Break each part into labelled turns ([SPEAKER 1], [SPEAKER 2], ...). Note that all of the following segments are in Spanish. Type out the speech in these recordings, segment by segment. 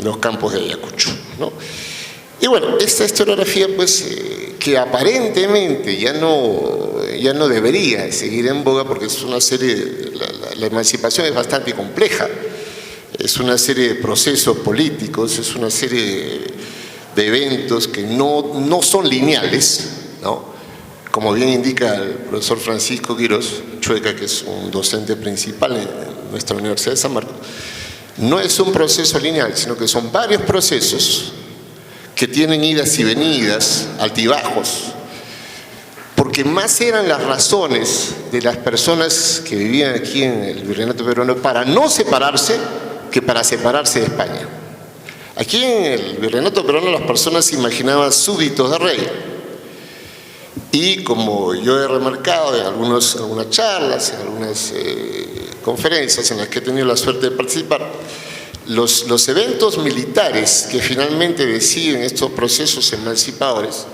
[SPEAKER 1] los campos de Ayacucho, ¿no? Y bueno, esta historiografía, pues, que aparentemente ya no debería seguir en boga, porque es una serie, la emancipación es bastante compleja, es una serie de procesos políticos, es una serie de eventos que no son lineales, ¿no? Como bien indica el profesor Francisco Quirós Chueca, que es un docente principal en nuestra Universidad de San Marcos, no es un proceso lineal, sino que son varios procesos que tienen idas y venidas, altibajos, porque más eran las razones de las personas que vivían aquí en el Virreinato peruano para no separarse que para separarse de España. Aquí en el Virreinato peruano las personas se imaginaban súbditos de rey, y como yo he remarcado en algunas charlas, en algunas conferencias en las que he tenido la suerte de participar, los eventos militares que finalmente deciden estos procesos emancipadores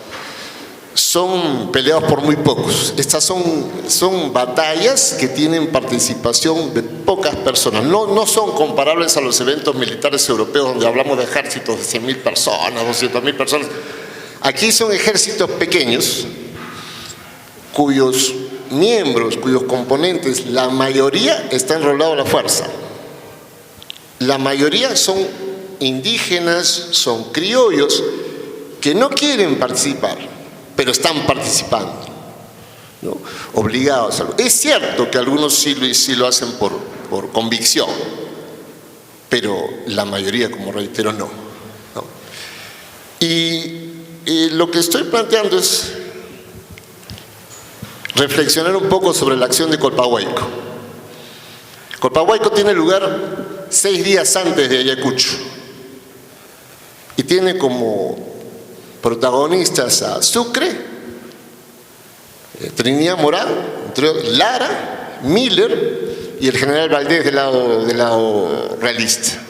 [SPEAKER 1] son peleados por muy pocos. Estas son batallas que tienen participación de pocas personas. No son comparables a los eventos militares europeos donde hablamos de ejércitos de 100.000 personas, 200.000 personas. Aquí son ejércitos pequeños cuyos miembros, cuyos componentes, la mayoría está enrolado a la fuerza. La mayoría son indígenas, son criollos que no quieren participar, pero están participando, ¿no? Obligados a hacerlo. Es cierto que algunos sí lo hacen por convicción, pero la mayoría, como reitero, no. Y lo que estoy planteando es reflexionar un poco sobre la acción de Colpahuayco. Colpahuayco tiene lugar 6 días antes de Ayacucho y tiene como protagonistas a Sucre, Trinidad Morán, Lara, Miller y el general Valdés del lado realista.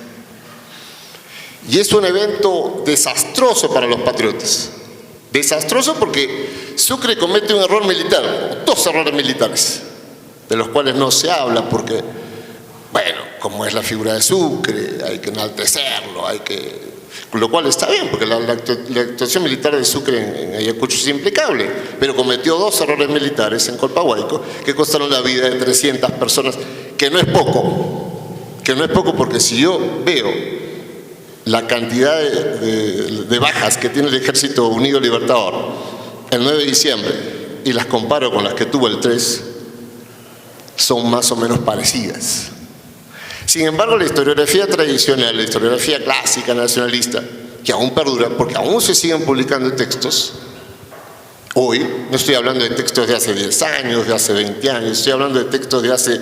[SPEAKER 1] Y es un evento desastroso para los patriotas. Desastroso porque Sucre comete un error militar, 2 errores militares, de los cuales no se habla porque, bueno, como es la figura de Sucre, hay que enaltecerlo, lo cual está bien, porque la actuación militar de Sucre en Ayacucho es impecable, pero cometió 2 errores militares en Colpahuayco que costaron la vida de 300 personas, que no es poco, porque si yo veo la cantidad de bajas que tiene el Ejército Unido Libertador el 9 de diciembre y las comparo con las que tuvo el 3, son más o menos parecidas. Sin embargo, la historiografía tradicional, la historiografía clásica nacionalista, que aún perdura, porque aún se siguen publicando textos, hoy, no estoy hablando de textos de hace 10 años, de hace 20 años, estoy hablando de textos de hace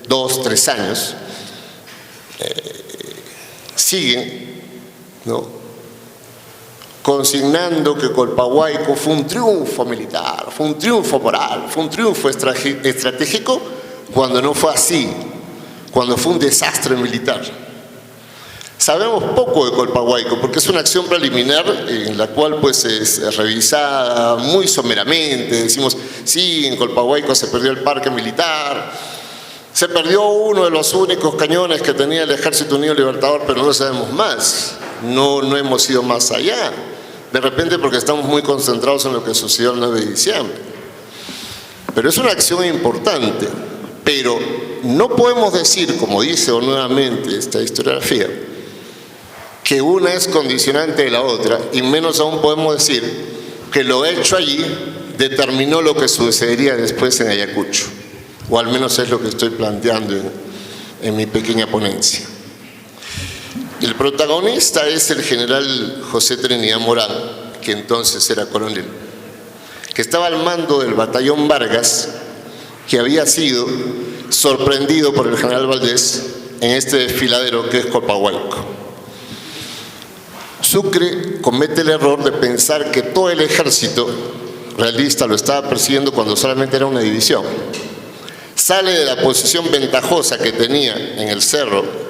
[SPEAKER 1] 2, 3 años, siguen, ¿no?, consignando que Colpahuayco fue un triunfo militar, fue un triunfo moral, fue un triunfo estratégico, cuando no fue así, cuando fue un desastre militar. Sabemos poco de Colpahuayco porque es una acción preliminar en la cual pues es revisada muy someramente. Decimos, sí, en Colpahuayco se perdió el parque militar, se perdió uno de los únicos cañones que tenía el Ejército Unido Libertador, pero no sabemos más, no hemos ido más allá. De repente porque estamos muy concentrados en lo que sucedió el 9 de diciembre. Pero es una acción importante, pero no podemos decir, como dice nuevamente esta historiografía, que una es condicionante de la otra, y menos aún podemos decir que lo hecho allí determinó lo que sucedería después en Ayacucho, o al menos es lo que estoy planteando en mi pequeña ponencia. El protagonista es el general José Trinidad Morán, que entonces era coronel, que estaba al mando del batallón Vargas, que había sido sorprendido por el general Valdés en este desfiladero que es Colpahuayco. Sucre comete el error de pensar que todo el ejército realista lo estaba persiguiendo cuando solamente era una división. Sale de la posición ventajosa que tenía en el cerro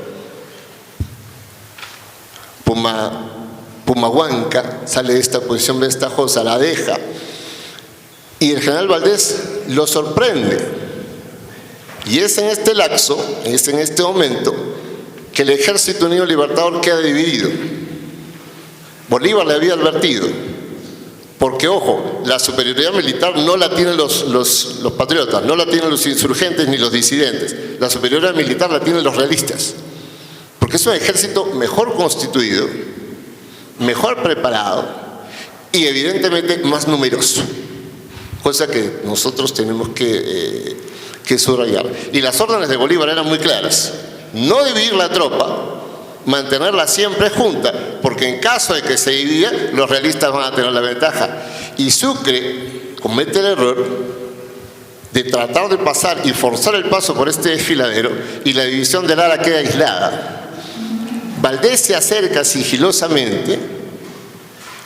[SPEAKER 1] Pumahuanca, sale de esta posición ventajosa, la deja, y el general Valdés lo sorprende. Y es en este lapso, es en este momento, que el Ejército Unido Libertador queda dividido. Bolívar le había advertido, porque ojo, la superioridad militar no la tienen los patriotas, no la tienen los insurgentes ni los disidentes, la superioridad militar la tienen los realistas, porque es un ejército mejor constituido, mejor preparado y evidentemente más numeroso, cosa que nosotros tenemos que subrayar. Y las órdenes de Bolívar eran muy claras: no dividir la tropa, mantenerla siempre junta, porque en caso de que se divida, los realistas van a tener la ventaja. Y Sucre comete el error de tratar de pasar y forzar el paso por este desfiladero, y la división de Lara queda aislada. Valdés se acerca sigilosamente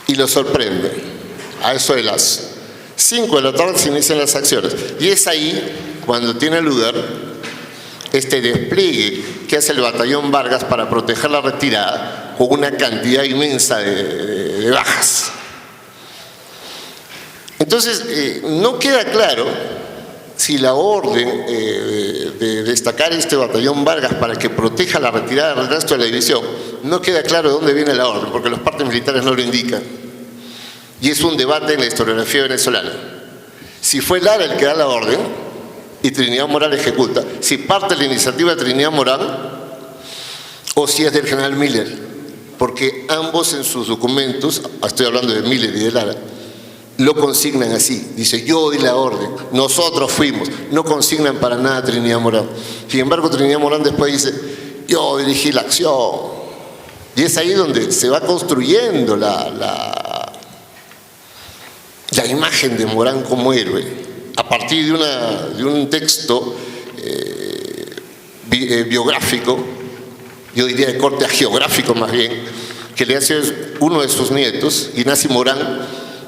[SPEAKER 1] y lo sorprende. A eso de las 5 de la tarde se inician las acciones, y es ahí cuando tiene lugar este despliegue que hace el batallón Vargas para proteger la retirada, con una cantidad inmensa de bajas. Entonces, no queda claro si la orden de destacar este batallón Vargas para que proteja la retirada del resto de la división, no queda claro de dónde viene la orden, porque los partes militares no lo indican. Y es un debate en la historiografía venezolana. Si fue Lara el que da la orden y Trinidad Morán ejecuta, si parte de la iniciativa de Trinidad Morán o si es del general Miller, porque ambos en sus documentos, estoy hablando de Miller y de Lara, lo consignan así. Dice: yo di la orden, nosotros fuimos. No consignan para nada a Trinidad Morán. Sin embargo, Trinidad Morán después dice: yo dirigí la acción. Y es ahí donde se va construyendo la imagen de Morán como héroe, a partir de un texto biográfico, yo diría de corte geográfico más bien, que le hace uno de sus nietos, Ignacio Morán,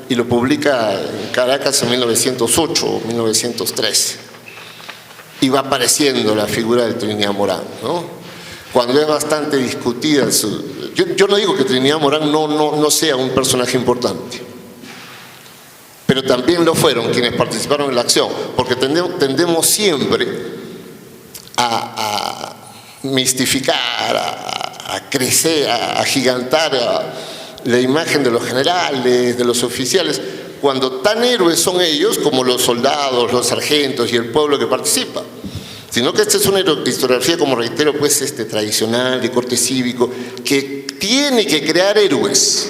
[SPEAKER 1] y lo publica en Caracas en 1908 o 1913. Y va apareciendo la figura de Trinidad Morán, ¿no? Cuando es bastante discutida. Yo no digo que Trinidad Morán no sea un personaje importante, pero también lo fueron quienes participaron en la acción, porque tendemos siempre a mistificar, a crecer, a agigantar la imagen de los generales, de los oficiales, cuando tan héroes son ellos como los soldados, los sargentos y el pueblo que participa. Sino que esta es una historiografía, como reitero, pues tradicional, de corte cívico, que tiene que crear héroes.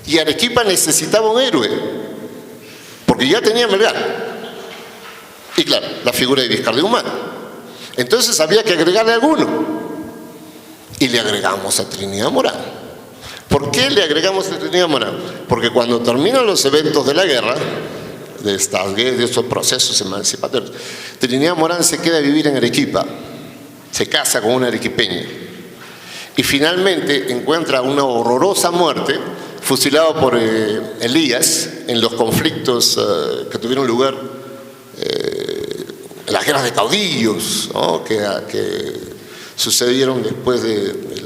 [SPEAKER 1] Y Arequipa necesitaba un héroe, porque ya tenía Melgar. Y claro, la figura de Vizcarra de Humán. Entonces había que agregarle alguno. Y le agregamos a Trinidad Morán. ¿Por qué le agregamos a Trinidad Morán? Porque cuando terminan los eventos de la guerra, de estos procesos emancipatorios, Trinidad Morán se queda a vivir en Arequipa, se casa con una arequipeña y finalmente encuentra una horrorosa muerte, fusilado por Elías en los conflictos que tuvieron lugar, en las guerras de caudillos, ¿no? que sucedieron después de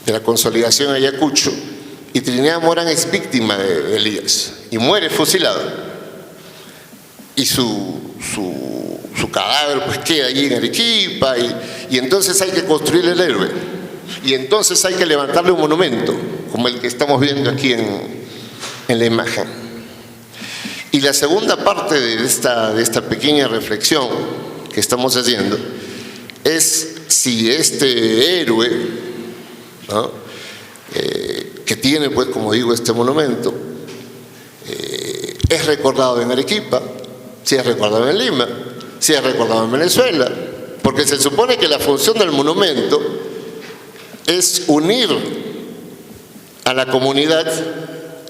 [SPEAKER 1] la consolidación de Ayacucho. Y Trinidad Morán es víctima de Elías y muere fusilado, y su cadáver pues queda allí en Arequipa, y entonces hay que construirle el héroe, y entonces hay que levantarle un monumento como el que estamos viendo aquí en la imagen. Y la segunda parte de esta pequeña reflexión que estamos haciendo es si este héroe, ¿no? Que tiene, pues, como digo, este monumento, es recordado en Arequipa, si es recordado en Lima, si es recordado en Venezuela, porque se supone que la función del monumento es unir a la comunidad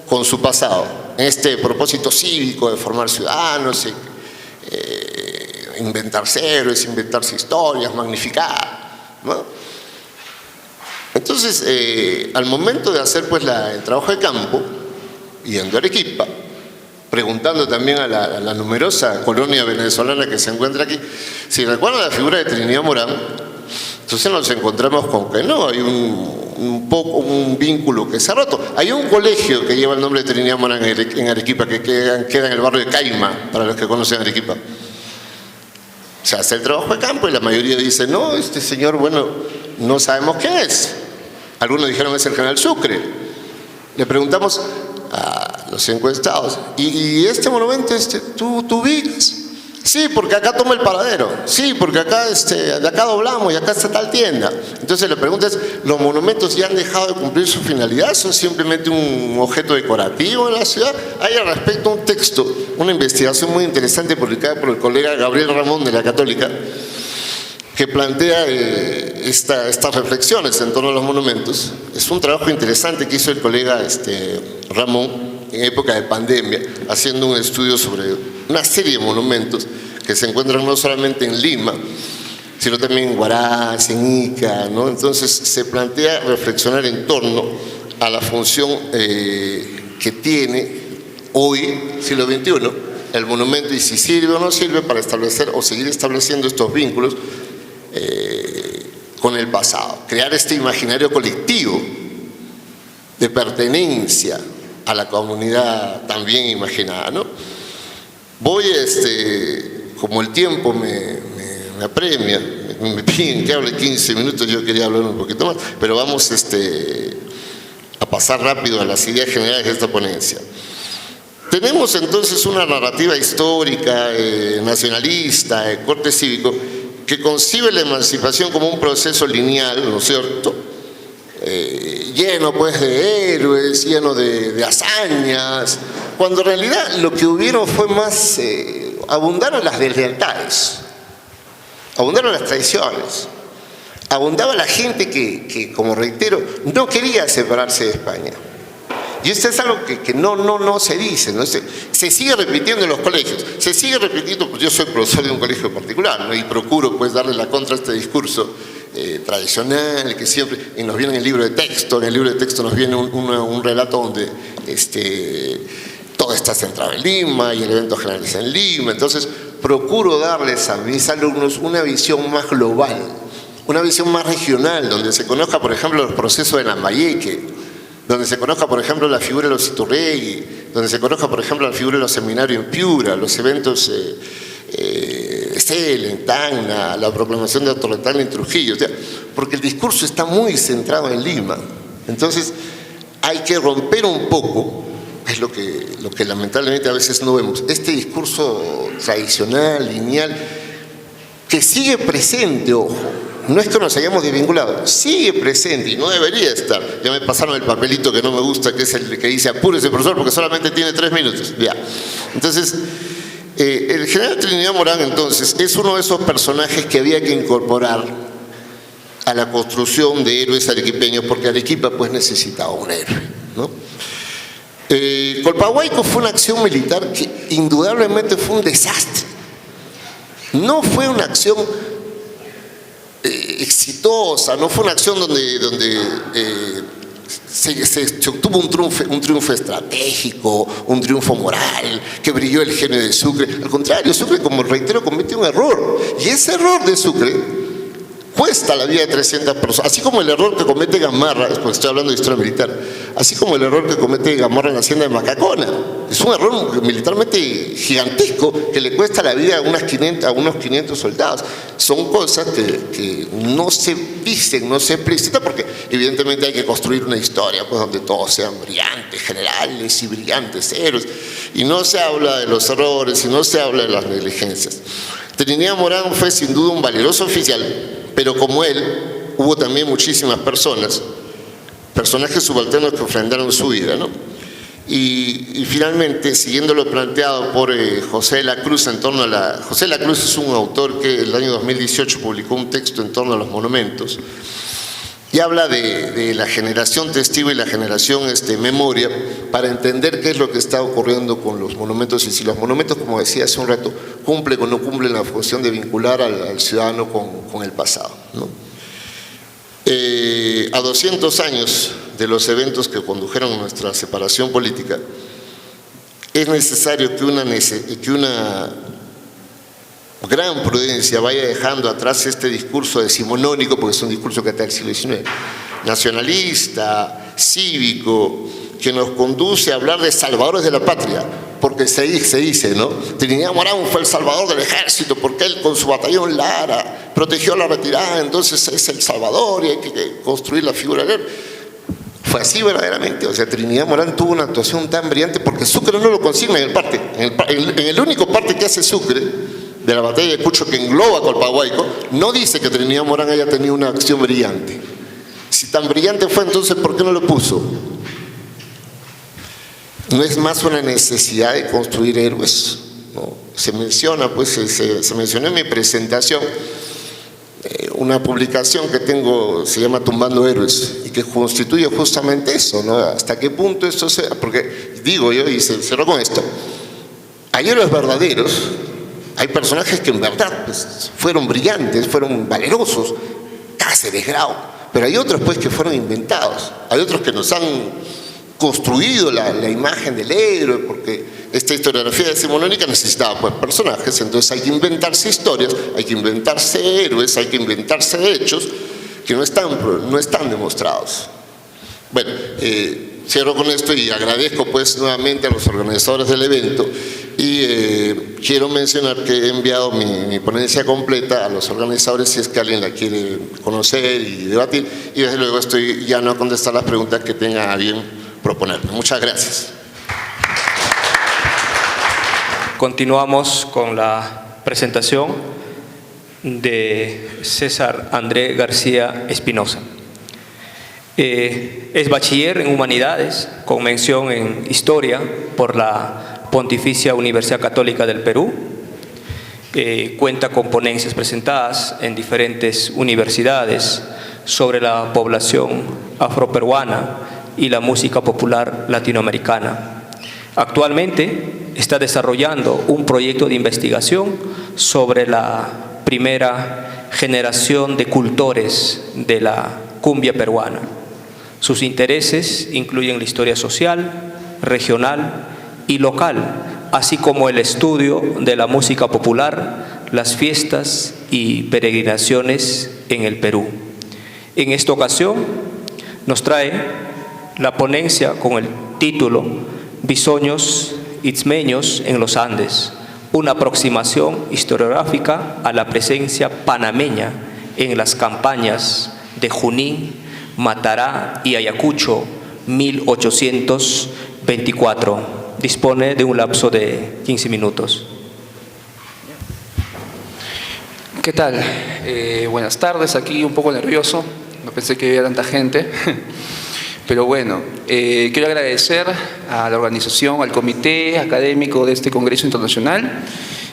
[SPEAKER 1] con su pasado, en este propósito cívico de formar ciudadanos, inventarse héroes, inventarse historias, magnificar, ¿no? Entonces, al momento de hacer pues el trabajo de campo, yendo a Arequipa, preguntando también a la numerosa colonia venezolana que se encuentra aquí, si recuerdan la figura de Trinidad Morán, entonces nos encontramos con que no, hay un vínculo que se ha roto. Hay un colegio que lleva el nombre de Trinidad Morán en Arequipa, que queda en el barrio de Caima, para los que conocen Arequipa. Se hace el trabajo de campo y la mayoría dice: no, este señor, bueno, no sabemos qué es. Algunos dijeron es el general Sucre. Le preguntamos a los encuestados, ¿y este monumento tú ubicas? Sí, porque acá toma el paradero. Sí, porque acá de acá doblamos y acá está tal tienda. Entonces la pregunta es, ¿los monumentos ya han dejado de cumplir su finalidad? ¿Son simplemente un objeto decorativo en la ciudad? Hay al respecto un texto, una investigación muy interesante publicada por el colega Gabriel Ramón de la Católica, que plantea estas reflexiones en torno a los monumentos. Es un trabajo interesante que hizo el colega Ramón en época de pandemia, haciendo un estudio sobre una serie de monumentos que se encuentran no solamente en Lima, sino también en Huaraz, en Ica, ¿no? Entonces se plantea reflexionar en torno a la función que tiene hoy, siglo XXI, el monumento, y si sirve o no sirve para establecer o seguir estableciendo estos vínculos con el pasado, crear este imaginario colectivo de pertenencia a la comunidad también imaginada, ¿no? Voy, como el tiempo me apremia, me piden que hable 15 minutos, yo quería hablar un poquito más, pero vamos a pasar rápido a las ideas generales de esta ponencia. Tenemos entonces una narrativa histórica, nacionalista, de corte cívico, que concibe la emancipación como un proceso lineal, ¿no es cierto?, lleno pues de héroes, lleno de hazañas, cuando en realidad lo que hubieron fue más, abundaron las deslealtades, abundaron las traiciones, abundaba la gente que, como reitero, no quería separarse de España. Y esto es algo que no se dice, ¿no? Se sigue repitiendo en los colegios, se sigue repitiendo, pues yo soy profesor de un colegio particular, ¿no? Y procuro pues darle la contra a este discurso tradicional, que siempre, y nos viene en el libro de texto, nos viene un relato donde todo está centrado en Lima y el evento general es en Lima. Entonces procuro darles a mis alumnos una visión más global, una visión más regional, donde se conozca, por ejemplo, los procesos de Lambayeque, donde se conozca, por ejemplo, la figura de los Iturrégui, donde se conozca, por ejemplo, la figura de los seminarios en Piura, los eventos Estel, en Tacna, la proclamación de Otorretán en Trujillo, o sea, porque el discurso está muy centrado en Lima. Entonces, hay que romper un poco, es lo que lamentablemente a veces no vemos, este discurso tradicional, lineal, que sigue presente, ojo. No es que nos hayamos desvinculado, sigue presente y no debería estar. Ya me pasaron el papelito que no me gusta, que es el que dice apúrese, profesor, porque solamente tiene 3 minutos. Ya. Entonces, el general Trinidad Morán, entonces, es uno de esos personajes que había que incorporar a la construcción de héroes arequipeños, porque Arequipa pues necesitaba un héroe, ¿no? Colpahuayco fue una acción militar que indudablemente fue un desastre. No fue una acción exitosa, no fue una acción donde se obtuvo un triunfo estratégico, un triunfo moral, que brilló el genio de Sucre. Al contrario, Sucre, como reitero, cometió un error, y ese error de Sucre cuesta la vida de 300 personas, así como el error que comete Gamarra, porque estoy hablando de historia militar, así como el error que comete Gamarra en la hacienda de Macacona. Es un error militarmente gigantesco que le cuesta la vida a unos 500 soldados. Son cosas que no se dicen, no se explicitan, porque evidentemente hay que construir una historia pues, donde todos sean brillantes generales y brillantes héroes, y no se habla de los errores y no se habla de las negligencias. Trinidad Morán fue sin duda un valeroso oficial, pero como él, hubo también muchísimas personajes subalternos que ofrendaron su vida, ¿no? Y finalmente, siguiendo lo planteado por José de la Cruz en torno a José de la Cruz es un autor que el año 2018 publicó un texto en torno a los monumentos y habla de la generación testigo y la generación memoria para entender qué es lo que está ocurriendo con los monumentos y si los monumentos, como decía hace un rato, cumplen o no cumplen la función de vincular al ciudadano con el pasado, ¿no? A 200 años de los eventos que condujeron a nuestra separación política, es necesario que una gran prudencia vaya dejando atrás este discurso decimonónico, porque es un discurso que está del siglo XIX, nacionalista, cívico, que nos conduce a hablar de salvadores de la patria, porque se dice, ¿no? Trinidad Morán fue el salvador del ejército, porque él con su batallón Lara protegió la retirada, entonces es el salvador y hay que construir la figura de él. Fue así verdaderamente, o sea, Trinidad Morán tuvo una actuación tan brillante porque Sucre no lo consigna en el parte, en el único parte que hace Sucre, de la batalla de Cucho que engloba Colpahuayco, no dice que Trinidad Morán haya tenido una acción brillante. Si tan brillante fue, entonces, ¿por qué no lo puso? No es más una necesidad de construir héroes, ¿no? Se menciona, pues, se mencionó en mi presentación, una publicación que tengo, se llama Tumbando Héroes, y que constituye justamente eso, ¿no? Hasta qué punto esto se... Porque digo yo, y se cerró con esto, hay héroes verdaderos, hay personajes que en verdad pues, fueron brillantes, fueron valerosos, Cáceres, Grau, pero hay otros pues que fueron inventados, hay otros que nos han construido la imagen del héroe, porque esta historiografía decimonónica necesitaba pues personajes, entonces hay que inventarse historias, hay que inventarse héroes, hay que inventarse hechos que no están demostrados. Bueno, cierro con esto y agradezco pues nuevamente a los organizadores del evento y quiero mencionar que he enviado mi ponencia completa a los organizadores si es que alguien la quiere conocer y debatir, y desde luego estoy ya no a contestar las preguntas que tenga a bien proponerme. Muchas gracias.
[SPEAKER 2] Continuamos con la presentación de César André García Espinosa. Es bachiller en Humanidades, con mención en Historia por la Pontificia Universidad Católica del Perú. Cuenta con ponencias presentadas en diferentes universidades sobre la población afroperuana y la música popular latinoamericana. Actualmente está desarrollando un proyecto de investigación sobre la primera generación de cultores de la cumbia peruana. Sus intereses incluyen la historia social, regional y local, así como el estudio de la música popular, las fiestas y peregrinaciones en el Perú. En esta ocasión nos trae la ponencia con el título Bisoños Itzmeños en los Andes, una aproximación historiográfica a la presencia panameña en las campañas de Junín, Matará y Ayacucho, 1824. Dispone de un lapso de 15 minutos.
[SPEAKER 3] ¿Qué tal? Buenas tardes, aquí un poco nervioso, no pensé que había tanta gente. Pero bueno, quiero agradecer a la organización, al comité académico de este Congreso Internacional.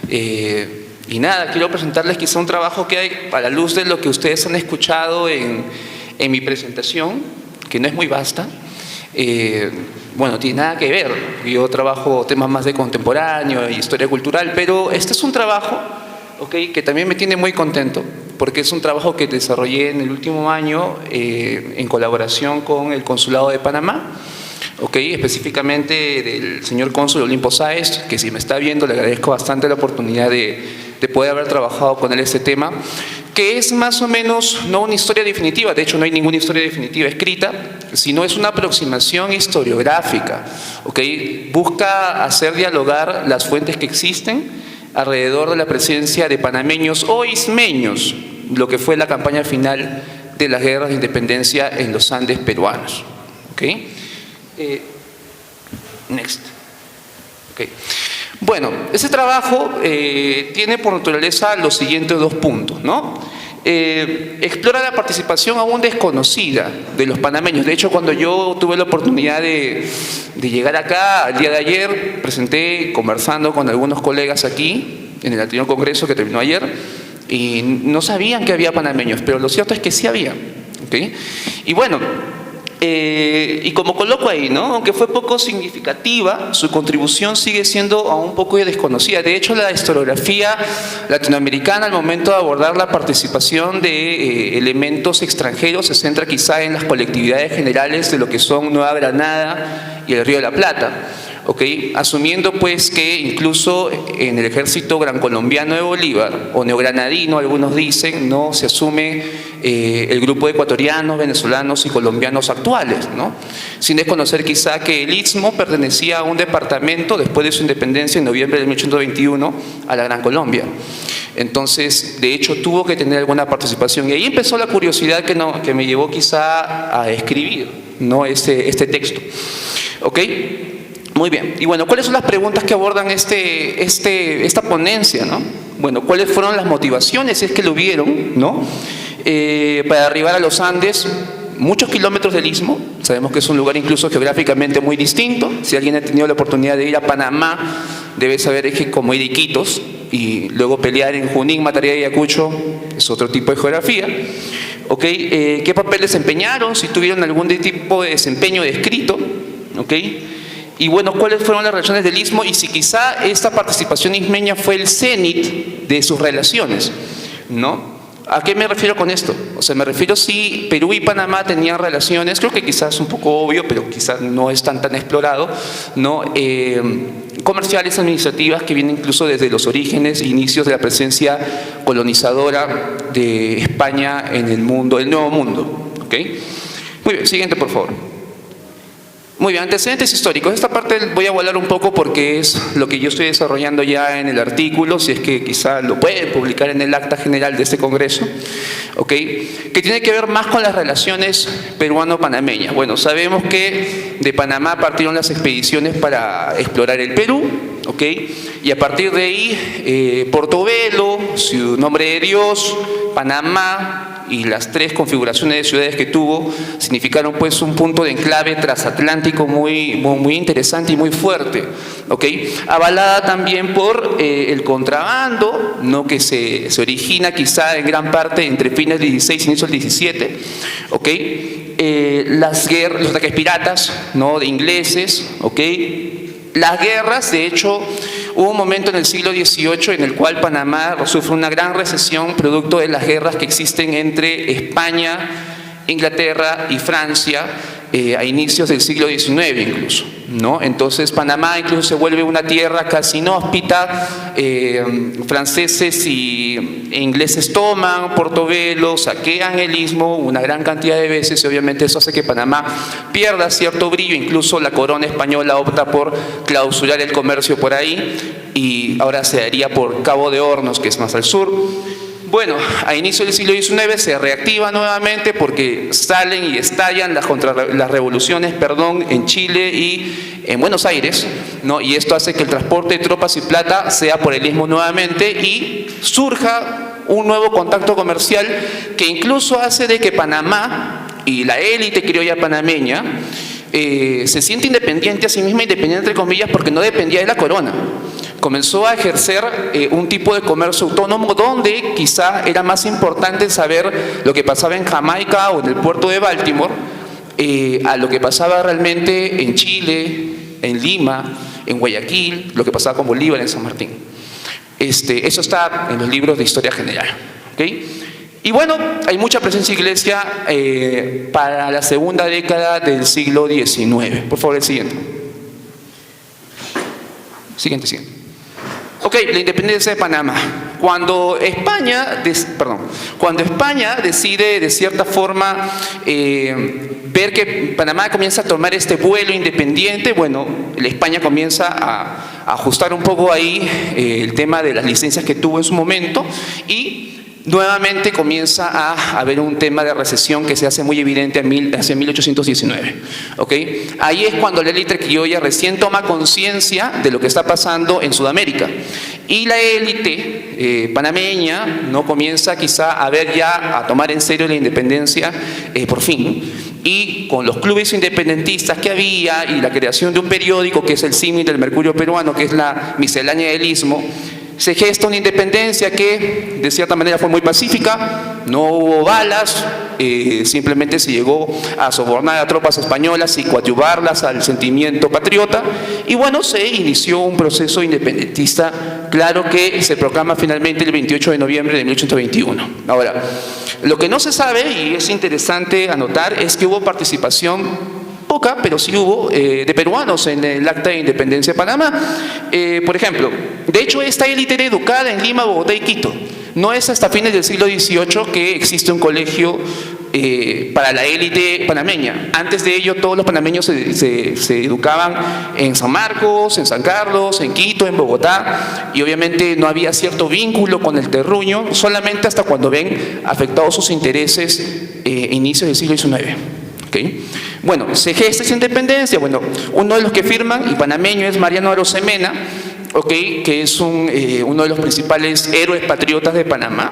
[SPEAKER 3] Y nada, quiero presentarles quizá un trabajo que hay a la luz de lo que ustedes han escuchado en mi presentación, que no es muy vasta. Bueno, tiene nada que ver. Yo trabajo temas más de contemporáneo y historia cultural, pero este es un trabajo, que también me tiene muy contento, porque es un trabajo que desarrollé en el último año en colaboración con el Consulado de Panamá, específicamente del señor cónsul Olimpo Sáez, que si me está viendo le agradezco bastante la oportunidad de poder haber trabajado con él este tema, que es más o menos no una historia definitiva, de hecho no hay ninguna historia definitiva escrita, sino es una aproximación historiográfica, busca hacer dialogar las fuentes que existen alrededor de la presencia de panameños o ismeños, lo que fue la campaña final de las guerras de independencia en los Andes peruanos. Next. Bueno, ese trabajo tiene por naturaleza los siguientes dos puntos, ¿no? Explora la participación aún desconocida de los panameños. De hecho, cuando yo tuve la oportunidad de llegar acá, el día de ayer, presenté conversando con algunos colegas aquí, en el anterior congreso que terminó ayer, y no sabían que había panameños, pero lo cierto es que sí había. Y bueno, y como coloco ahí, ¿no? Aunque fue poco significativa, su contribución sigue siendo aún poco desconocida. De hecho, la historiografía latinoamericana al momento de abordar la participación de elementos extranjeros se centra quizá en las colectividades generales de lo que son Nueva Granada y el Río de la Plata. ¿ok? Asumiendo pues que incluso en el ejército gran colombiano de Bolívar, o neogranadino, algunos dicen, ¿no?, se asume el grupo de ecuatorianos, venezolanos y colombianos actuales, ¿no? Sin desconocer quizá que el Istmo pertenecía a un departamento después de su independencia en noviembre de 1821 a la Gran Colombia. Entonces, de hecho, tuvo que tener alguna participación. Y ahí empezó la curiosidad que me llevó quizá a escribir, ¿no?, este texto. ¿Ok? Muy bien. Y bueno, ¿cuáles son las preguntas que abordan esta ponencia, ¿no? Bueno, ¿cuáles fueron las motivaciones, si es que lo hubieron, ¿no?, para arribar a los Andes? Muchos kilómetros del Istmo, sabemos que es un lugar incluso geográficamente muy distinto. Si alguien ha tenido la oportunidad de ir a Panamá, debe saber que como ir a Iquitos y luego pelear en Junín, Mataría y Ayacucho es otro tipo de geografía. ¿Okay? ¿Qué papel desempeñaron? Si tuvieron algún tipo de desempeño descrito. ¿Okay? Y bueno, ¿cuáles fueron las relaciones del Istmo? Y si quizá esta participación ismeña fue el cenit de sus relaciones, ¿no? ¿A qué me refiero con esto? O sea, me refiero si Perú y Panamá tenían relaciones, creo que quizás es un poco obvio, pero quizás no es tan explorado, ¿no? Comerciales, administrativas, que vienen incluso desde los orígenes e inicios de la presencia colonizadora de España en el mundo, el Nuevo Mundo. ¿Ok? Muy bien, siguiente por favor. Muy bien, antecedentes históricos. Esta parte voy a volar un poco porque es lo que yo estoy desarrollando ya en el artículo, si es que quizá lo pueden publicar en el acta general de este congreso, ¿ok? Que tiene que ver más con las relaciones peruano-panameñas. Bueno, sabemos que de Panamá partieron las expediciones para explorar el Perú, ¿ok? Y a partir de ahí, Portobelo, Nombre de Dios, Panamá y las tres configuraciones de ciudades que tuvo significaron pues un punto de enclave transatlántico muy interesante y muy fuerte, ¿ok? Avalada también por el contrabando, ¿no?, que se origina quizá en gran parte entre fines del 16 y inicios del 17, ¿ok? Las guerras, los ataques piratas, ¿no?, de ingleses, ¿ok? Las guerras, de hecho, hubo un momento en el siglo XVIII en el cual Panamá sufre una gran recesión producto de las guerras que existen entre España, Inglaterra y Francia a inicios del siglo XIX incluso, ¿no? Entonces Panamá incluso se vuelve una tierra casi inhóspita, franceses e ingleses toman Portobelo, saquean el Istmo una gran cantidad de veces y obviamente eso hace que Panamá pierda cierto brillo, incluso la corona española opta por clausurar el comercio por ahí y ahora se daría por Cabo de Hornos, que es más al sur. Bueno, a inicio del siglo XIX se reactiva nuevamente porque salen y estallan las revoluciones, en Chile y en Buenos Aires, ¿no? Y esto hace que el transporte de tropas y plata sea por el Istmo nuevamente y surja un nuevo contacto comercial que incluso hace de que Panamá y la élite criolla panameña se siente independiente a sí misma, independiente entre comillas, porque no dependía de la corona. Comenzó a ejercer un tipo de comercio autónomo donde quizá era más importante saber lo que pasaba en Jamaica o en el puerto de Baltimore a lo que pasaba realmente en Chile, en Lima, en Guayaquil, lo que pasaba con Bolívar en San Martín. Eso está en los libros de historia general. ¿Okay? Y bueno, hay mucha presencia de iglesia para la segunda década del siglo XIX. Por favor, el siguiente. Siguiente. Ok, la independencia de Panamá. Cuando España decide de cierta forma ver que Panamá comienza a tomar este vuelo independiente, bueno, la España comienza a ajustar un poco ahí el tema de las licencias que tuvo en su momento y nuevamente comienza a haber un tema de recesión que se hace muy evidente hacia 1819. ¿Okay? Ahí es cuando la élite criolla recién toma conciencia de lo que está pasando en Sudamérica. Y la élite panameña no comienza quizá a ver ya, a tomar en serio la independencia por fin. Y con los clubes independentistas que había y la creación de un periódico que es el símil del Mercurio peruano, que es la Miscelánea del Istmo, se gesta una independencia que de cierta manera fue muy pacífica, no hubo balas, simplemente se llegó a sobornar a tropas españolas y coadyuvarlas al sentimiento patriota y bueno, se inició un proceso independentista, claro, que se proclama finalmente el 28 de noviembre de 1821. Ahora, lo que no se sabe y es interesante anotar es que hubo participación poca, pero sí hubo, de peruanos en el Acta de Independencia de Panamá. Por ejemplo, de hecho esta élite era educada en Lima, Bogotá y Quito. No es hasta fines del siglo XVIII que existe un colegio para la élite panameña. Antes de ello, todos los panameños se educaban en San Marcos, en San Carlos, en Quito, en Bogotá, y obviamente no había cierto vínculo con el terruño, solamente hasta cuando ven afectados sus intereses inicios del siglo XIX. ¿Okay? Bueno, se gesta esa independencia. Bueno, uno de los que firman, y panameño, es Mariano Arosemena, ¿okay? Que es uno de los principales héroes patriotas de Panamá.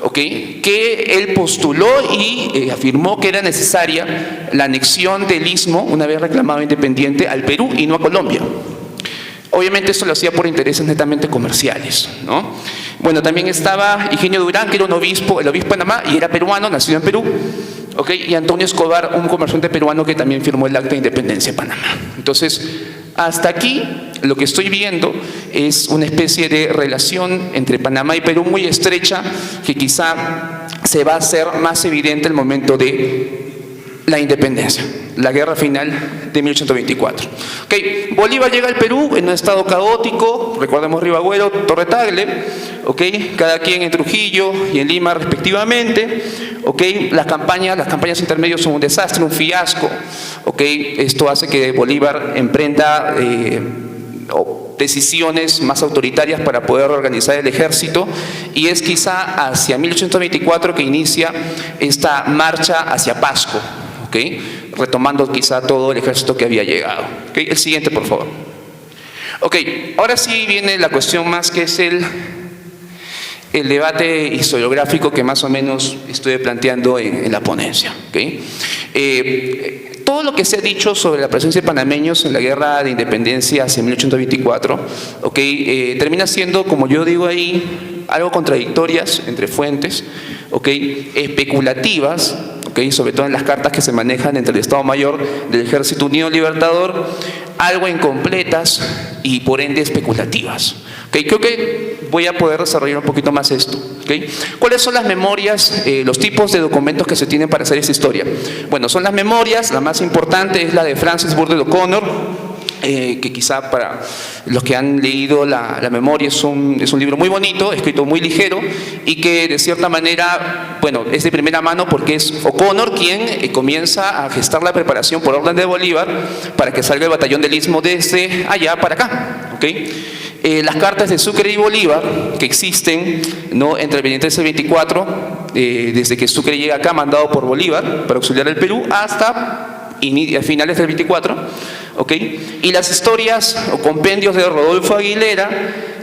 [SPEAKER 3] ¿Okay? Que él postuló y afirmó que era necesaria la anexión del Istmo, una vez reclamado independiente, al Perú y no a Colombia. Obviamente esto lo hacía por intereses netamente comerciales, ¿no? Bueno, también estaba Higinio Durán, que era el obispo de Panamá y era peruano, nacido en Perú. ¿Okay? Y Antonio Escobar, un comerciante peruano que también firmó el Acta de Independencia de Panamá. Entonces, hasta aquí lo que estoy viendo es una especie de relación entre Panamá y Perú muy estrecha, que quizá se va a hacer más evidente el momento de la independencia, la guerra final de 1824. Okay. Bolívar llega al Perú en un estado caótico, recordemos Ribagüero, Torre Tagle, okay. Cada quien en Trujillo y en Lima respectivamente. Okay. Las campañas intermedias son un desastre, un fiasco. Okay. Esto hace que Bolívar emprenda decisiones más autoritarias para poder organizar el ejército, y es quizá hacia 1824 que inicia esta marcha hacia Pasco. ¿Okay? Retomando quizá todo el ejército que había llegado. ¿Okay? El siguiente, por favor. Ok, ahora sí viene la cuestión más, que es el debate historiográfico que más o menos estuve planteando en la ponencia. ¿Okay? Todo lo que se ha dicho sobre la presencia de panameños en la guerra de independencia hacia 1824, ¿okay? Termina siendo, como yo digo ahí, algo contradictorias entre fuentes, ¿okay? Especulativas, ¿okay? Sobre todo en las cartas que se manejan entre el Estado Mayor del Ejército Unido Libertador, algo incompletas y por ende especulativas. ¿Okay? Creo que voy a poder desarrollar un poquito más esto. ¿Okay? ¿Cuáles son las memorias, los tipos de documentos que se tienen para hacer esta historia? Bueno, son las memorias. La más importante es la de Francis Burdett O'Connor, que quizá para los que han leído la memoria es un libro muy bonito, escrito muy ligero, y que de cierta manera, bueno, es de primera mano porque es O'Connor quien comienza a gestar la preparación por orden de Bolívar para que salga el batallón del Istmo desde allá para acá. ¿Okay? Las cartas de Sucre y Bolívar que existen, ¿no? Entre el 23 y el 24, desde que Sucre llega acá mandado por Bolívar para auxiliar al Perú hasta finales del 24, ¿okay? Y las historias o compendios de Rodolfo Aguilera,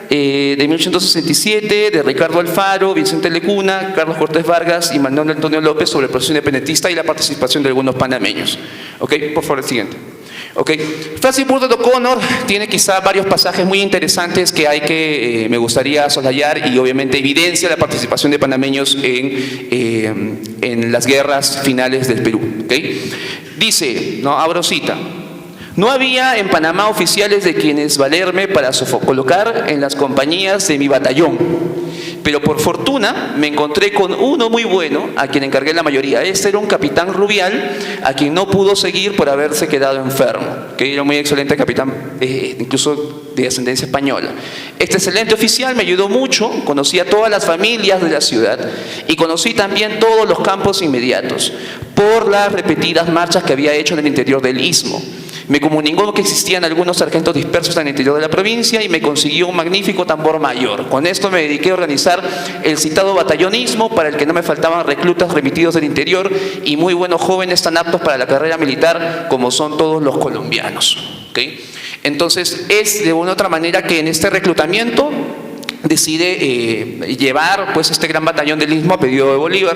[SPEAKER 3] de 1867, de Ricardo Alfaro, Vicente Lecuna, Carlos Cortés Vargas y Manuel Antonio López sobre el proceso independentista y la participación de algunos panameños. ¿Okay? Por favor, el siguiente. Okay. Francis Burdett O'Connor tiene quizá varios pasajes muy interesantes que me gustaría soslayar, y obviamente evidencia la participación de panameños en las guerras finales del Perú. ¿Okay? Dice, ¿no? Abro cita: no había en Panamá oficiales de quienes valerme para colocar en las compañías de mi batallón, pero por fortuna me encontré con uno muy bueno, a quien encargué la mayoría. Este era un capitán Rubial, a quien no pudo seguir por haberse quedado enfermo, que era un muy excelente capitán, incluso de ascendencia española. Este excelente oficial me ayudó mucho, conocí a todas las familias de la ciudad y conocí también todos los campos inmediatos, por las repetidas marchas que había hecho en el interior del Istmo. Me comunicó que existían algunos sargentos dispersos en el interior de la provincia y me consiguió un magnífico tambor mayor. Con esto me dediqué a organizar el citado batallonismo, para el que no me faltaban reclutas remitidos del interior y muy buenos jóvenes tan aptos para la carrera militar como son todos los colombianos. ¿Okay? Entonces es de una u otra manera que en este reclutamiento decide llevar pues este gran batallón del Istmo a pedido de Bolívar.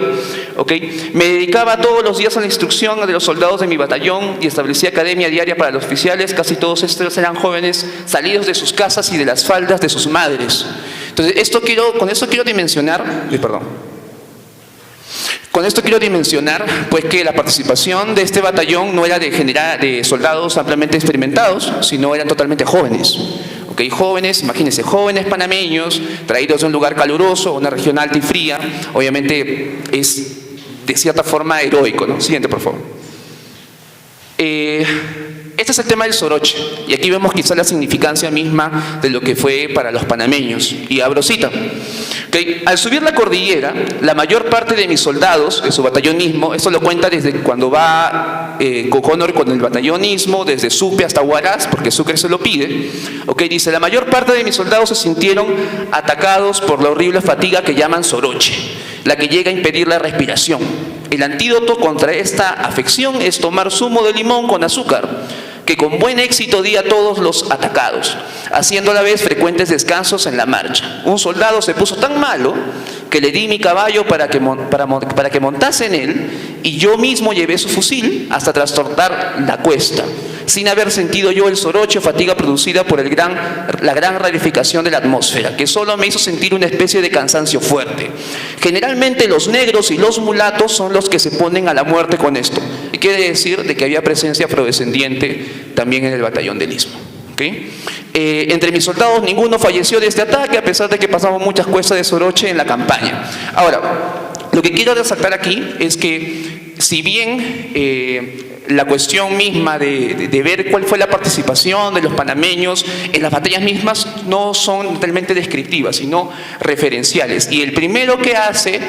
[SPEAKER 3] ¿Okay? Me dedicaba todos los días a la instrucción de los soldados de mi batallón y establecía academia diaria para los oficiales. Casi todos estos eran jóvenes salidos de sus casas y de las faldas de sus madres. Entonces con esto quiero dimensionar, con esto quiero dimensionar pues que la participación de este batallón no era de soldados ampliamente experimentados, sino eran totalmente jóvenes. ¿Okay? Jóvenes, imagínense, jóvenes panameños traídos de un lugar caluroso, una región alta y fría. Obviamente es de cierta forma heroico, ¿no? Siguiente, por favor. Este es el tema del soroche, y aquí vemos quizá la significancia misma de lo que fue para los panameños. Y abro cita. Al subir la cordillera, la mayor parte de mis soldados, de su batallonismo, esto lo cuenta desde cuando va O'Connor con el batallonismo, desde Supe hasta Huaraz, porque Sucre se lo pide. Dice, la mayor parte de mis soldados se sintieron atacados por la horrible fatiga que llaman soroche, la que llega a impedir la respiración. El antídoto contra esta afección es tomar zumo de limón con azúcar, que con buen éxito di a todos los atacados, haciendo a la vez frecuentes descansos en la marcha. Un soldado se puso tan malo que le di mi caballo para que montase en él, y yo mismo llevé su fusil hasta trastornar la cuesta, sin haber sentido yo el soroche o fatiga producida por la gran rarificación de la atmósfera, que solo me hizo sentir una especie de cansancio fuerte. Generalmente los negros y los mulatos son los que se ponen a la muerte con esto, y quiere decir de que había presencia afrodescendiente también en el batallón del Istmo. Entre mis soldados ninguno falleció de este ataque, a pesar de que pasamos muchas cuestas de soroche en la campaña. Ahora, lo que quiero resaltar aquí es que si bien la cuestión misma de ver cuál fue la participación de los panameños en las batallas mismas no son realmente descriptivas, sino referenciales. Y el primero que hace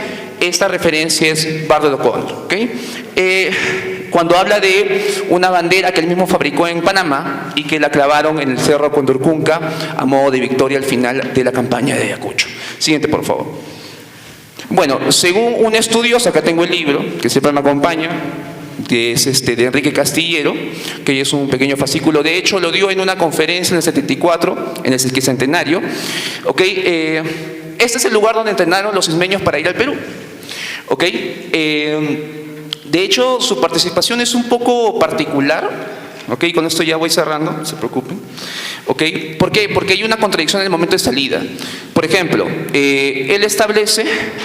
[SPEAKER 3] esta referencia es Bardo O'Connor. Cuando habla de una bandera que él mismo fabricó en Panamá y que la clavaron en el Cerro Condorcunca a modo de victoria al final de la campaña de Ayacucho. Siguiente, por favor. Bueno, según un estudioso, acá tengo el libro, que siempre me acompaña, que es de Enrique Castillero, que es un pequeño fascículo. De hecho, lo dio en una conferencia en el 74, en el sesquicentenario. Este es el lugar donde entrenaron los ismeños para ir al Perú. De hecho, su participación es un poco particular. Con esto ya voy cerrando, no se preocupen. ¿Por qué? Porque hay una contradicción en el momento de salida. Por ejemplo,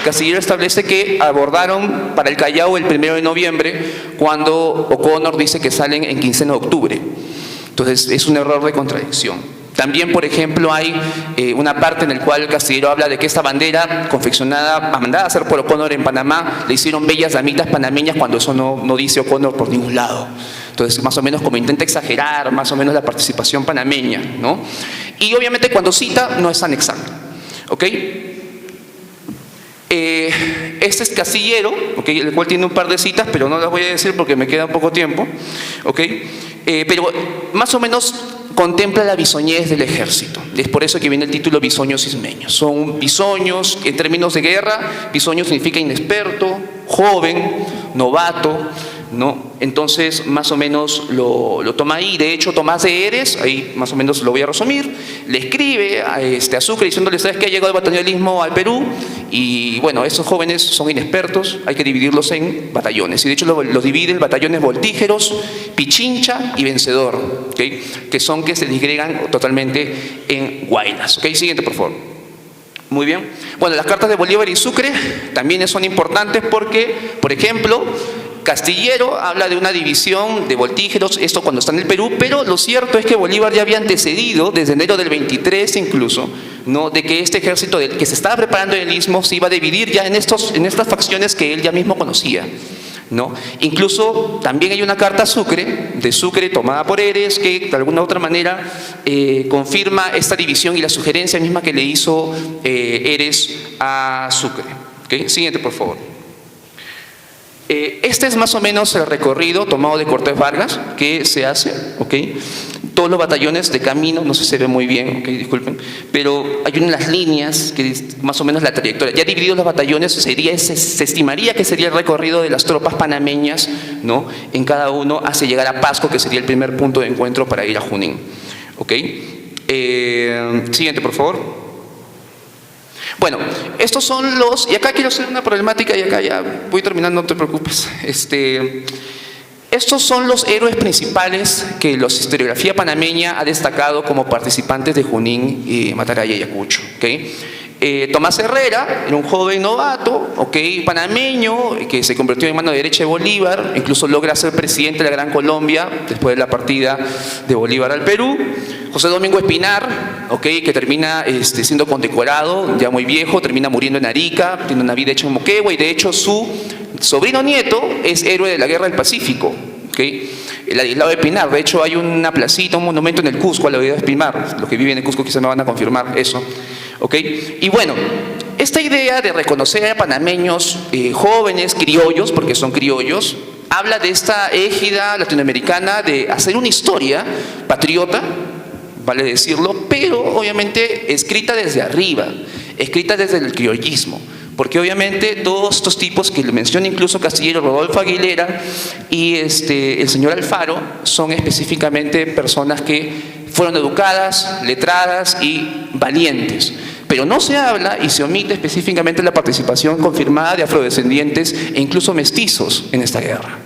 [SPEAKER 3] Castillero establece que abordaron para el Callao el 1 de noviembre, cuando O'Connor dice que salen en quincena de octubre. Entonces, es un error de contradicción. También, por ejemplo, hay una parte en la cual Castillero habla de que esta bandera mandada a hacer por O'Connor en Panamá, le hicieron bellas damitas panameñas, cuando eso no dice O'Connor por ningún lado. Entonces, más o menos como intenta exagerar más o menos la participación panameña, ¿no? Y obviamente cuando cita no es tan exacto. Este es Castillero, el cual tiene un par de citas, pero no las voy a decir porque me queda poco tiempo. Pero más o menos contempla la bisoñez del ejército. Es por eso que viene el título Bisoños Ismeños. Son bisoños, en términos de guerra, bisoño significa inexperto, joven, novato, ¿no? Entonces, más o menos lo toma ahí. De hecho, Tomás de Eres, ahí más o menos lo voy a resumir, le escribe a Sucre diciéndole: ¿sabes qué? Ha llegado el batallonismo al Perú y bueno, esos jóvenes son inexpertos, hay que dividirlos en batallones. Y de hecho los divide en batallones voltígeros, Pichincha y Vencedor, que son que se disgregan totalmente en Huaylas. Siguiente, por favor. Muy bien. Bueno, las cartas de Bolívar y Sucre también son importantes porque, por ejemplo, Castillero habla de una división de voltígeros, esto cuando está en el Perú, pero lo cierto es que Bolívar ya había antecedido, desde enero del 23 incluso, ¿no?, de que este ejército que se estaba preparando en el Istmo se iba a dividir ya en estas facciones que él ya mismo conocía, ¿no? Incluso también hay una carta de Sucre tomada por Eres, que de alguna u otra manera confirma esta división y la sugerencia misma que le hizo Eres a Sucre. Siguiente, por favor. Este es más o menos el recorrido tomado de Cortés Vargas que se hace, todos los batallones de camino, no sé si se ve muy bien, disculpen, pero hay unas líneas que es más o menos la trayectoria. Ya divididos los batallones, se estimaría que sería el recorrido de las tropas panameñas, ¿no?, en cada uno hacia llegar a Pasco, que sería el primer punto de encuentro para ir a Junín. Siguiente, por favor. Bueno, estos son los... Y acá quiero hacer una problemática y acá ya voy terminando, no te preocupes. Estos son los héroes principales que la historiografía panameña ha destacado como participantes de Junín, Mataraya y Ayacucho. Tomás Herrera era un joven novato, panameño, que se convirtió en mano derecha de Bolívar, incluso logra ser presidente de la Gran Colombia después de la partida de Bolívar al Perú. José Domingo Espinar, que termina siendo condecorado, ya muy viejo, termina muriendo en Arica, tiene una vida hecha en Moquegua, y de hecho su sobrino nieto es héroe de la Guerra del Pacífico, ¿okay? El aislado de Pinar, de hecho hay una placita, un monumento en el Cusco al aislado de Pinar, los que viven en Cusco quizás me van a confirmar eso, ¿okay? Y bueno, esta idea de reconocer a panameños jóvenes, criollos, porque son criollos, habla de esta égida latinoamericana de hacer una historia patriota, vale decirlo, pero obviamente escrita desde arriba, escrita desde el criollismo. Porque obviamente todos estos tipos que le menciona incluso Castillero, Rodolfo Aguilera y el señor Alfaro son específicamente personas que fueron educadas, letradas y valientes. Pero no se habla y se omite específicamente la participación confirmada de afrodescendientes e incluso mestizos en esta guerra.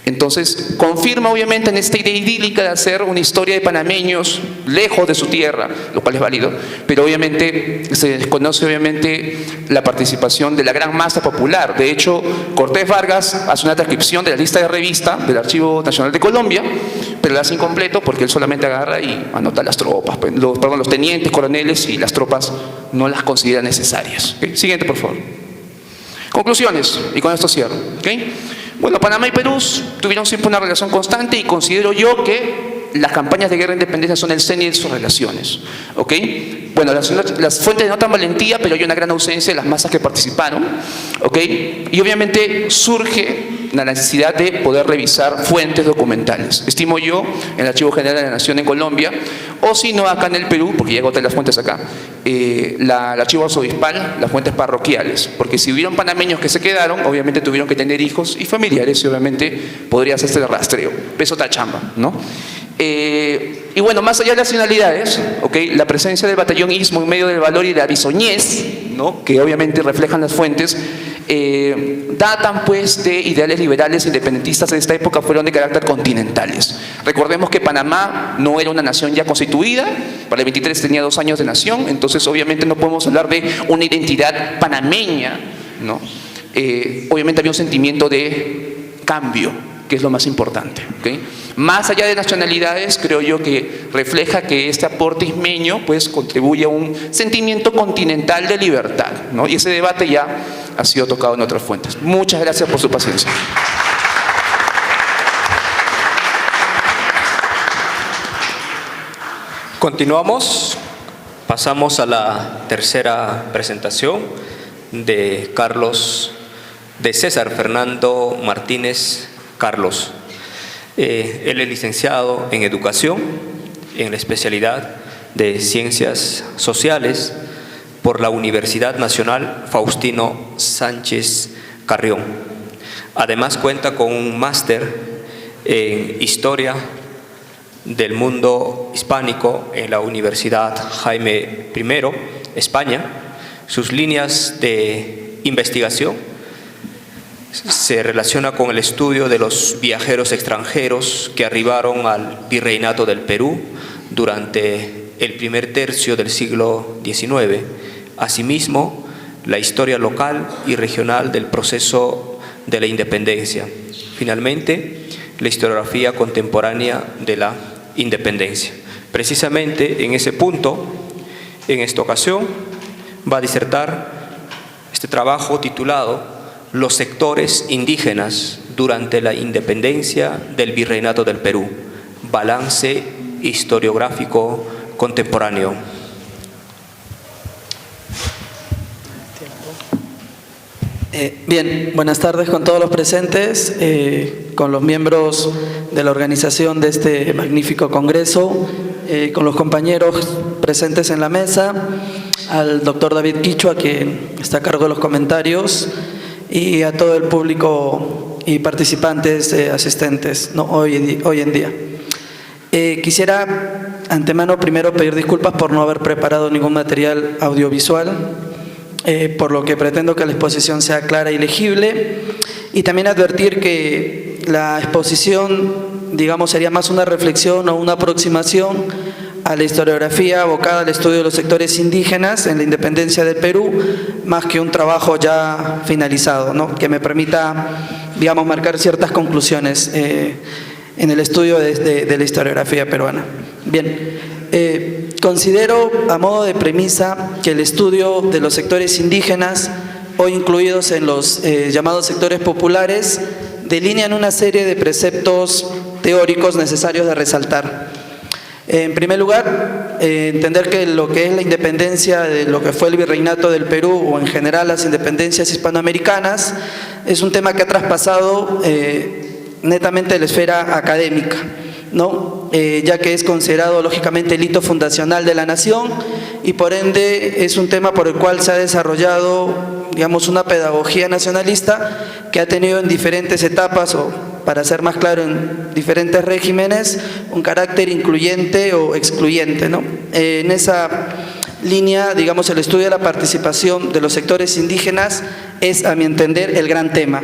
[SPEAKER 3] Entonces, confirma obviamente en esta idea idílica de hacer una historia de panameños lejos de su tierra, lo cual es válido, pero obviamente se desconoce obviamente la participación de la gran masa popular. De hecho, Cortés Vargas hace una transcripción de la lista de revista del Archivo Nacional de Colombia, pero la hace incompleto porque él solamente agarra y anota las tropas, los tenientes, coroneles, y las tropas no las considera necesarias. ¿Okay? Siguiente, por favor. Conclusiones, y con esto cierro. ¿Okay? Bueno, Panamá y Perú tuvieron siempre una relación constante y considero yo que las campañas de guerra de independencia son el cenit de sus relaciones. ¿Ok? Bueno, las fuentes denotan valentía, pero hay una gran ausencia de las masas que participaron. ¿Ok? Y obviamente surge la necesidad de poder revisar fuentes documentales. Estimo yo, en el Archivo General de la Nación en Colombia, o si no acá en el Perú, porque ya agoté las fuentes acá, el Archivo Arzobispal, las fuentes parroquiales. Porque si hubieron panameños que se quedaron, obviamente tuvieron que tener hijos y familiares y obviamente podría hacerse el rastreo. Peso otra chamba, ¿no? Y bueno, más allá de las nacionalidades, ¿okay? La presencia del batallón Istmo en medio del valor y de la bisoñez, ¿no? Que obviamente reflejan las fuentes, datan pues de ideales liberales independentistas de esta época, fueron de carácter continentales. Recordemos que Panamá no era una nación ya constituida, para el 23 tenía 2 años de nación, entonces obviamente no podemos hablar de una identidad panameña, ¿no? Obviamente había un sentimiento de cambio, que es lo más importante, ¿okay? Más allá de nacionalidades, creo yo que refleja que este aporte ismeño pues contribuye a un sentimiento continental de libertad, ¿no? Y ese debate ya ha sido tocado en otras fuentes. Muchas gracias por su paciencia.
[SPEAKER 2] Continuamos, pasamos a la tercera presentación de César Fernando Martínez Carlos. Él es licenciado en Educación, en la especialidad de Ciencias Sociales por la Universidad Nacional Faustino Sánchez Carrión. Además cuenta con un máster en Historia del Mundo Hispánico en la Universidad Jaime I, España. Sus líneas de investigación se relaciona con el estudio de los viajeros extranjeros que arribaron al Virreinato del Perú durante el primer tercio del siglo XIX. Asimismo, la historia local y regional del proceso de la independencia. Finalmente, la historiografía contemporánea de la independencia. Precisamente en ese punto, en esta ocasión, va a disertar este trabajo titulado Los sectores indígenas durante la independencia del Virreinato del Perú, balance historiográfico contemporáneo.
[SPEAKER 4] Bien, buenas tardes con todos los presentes, con los miembros de la organización de este magnífico congreso, con los compañeros presentes en la mesa, al doctor David Quichua, quien está a cargo de los comentarios, y a todo el público y participantes asistentes, ¿no? hoy en día. Quisiera antemano primero pedir disculpas por no haber preparado ningún material audiovisual, por lo que pretendo que la exposición sea clara y legible, y también advertir que la exposición, digamos, sería más una reflexión o una aproximación a la historiografía abocada al estudio de los sectores indígenas en la independencia del Perú, más que un trabajo ya finalizado, ¿no? Que me permita, digamos, marcar ciertas conclusiones en el estudio de la historiografía peruana. Bien, considero a modo de premisa que el estudio de los sectores indígenas, hoy incluidos en los llamados sectores populares, delinean una serie de preceptos teóricos necesarios de resaltar. En primer lugar, entender que lo que es la independencia de lo que fue el virreinato del Perú o en general las independencias hispanoamericanas es un tema que ha traspasado netamente la esfera académica, ¿no? Ya que es considerado lógicamente el hito fundacional de la nación y por ende es un tema por el cual se ha desarrollado, digamos, una pedagogía nacionalista que ha tenido en diferentes etapas o, para ser más claro, en diferentes regímenes, un carácter incluyente o excluyente, ¿no? En esa línea, digamos, el estudio de la participación de los sectores indígenas es, a mi entender, el gran tema,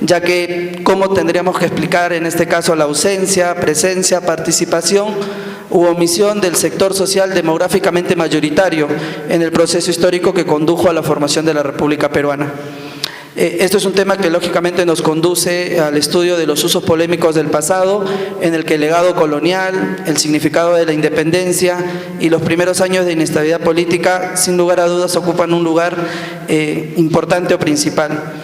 [SPEAKER 4] ya que cómo tendríamos que explicar en este caso la ausencia, presencia, participación u omisión del sector social demográficamente mayoritario en el proceso histórico que condujo a la formación de la República Peruana. Esto es un tema que lógicamente nos conduce al estudio de los usos polémicos del pasado, en el que el legado colonial, el significado de la independencia y los primeros años de inestabilidad política, sin lugar a dudas, ocupan un lugar importante o principal.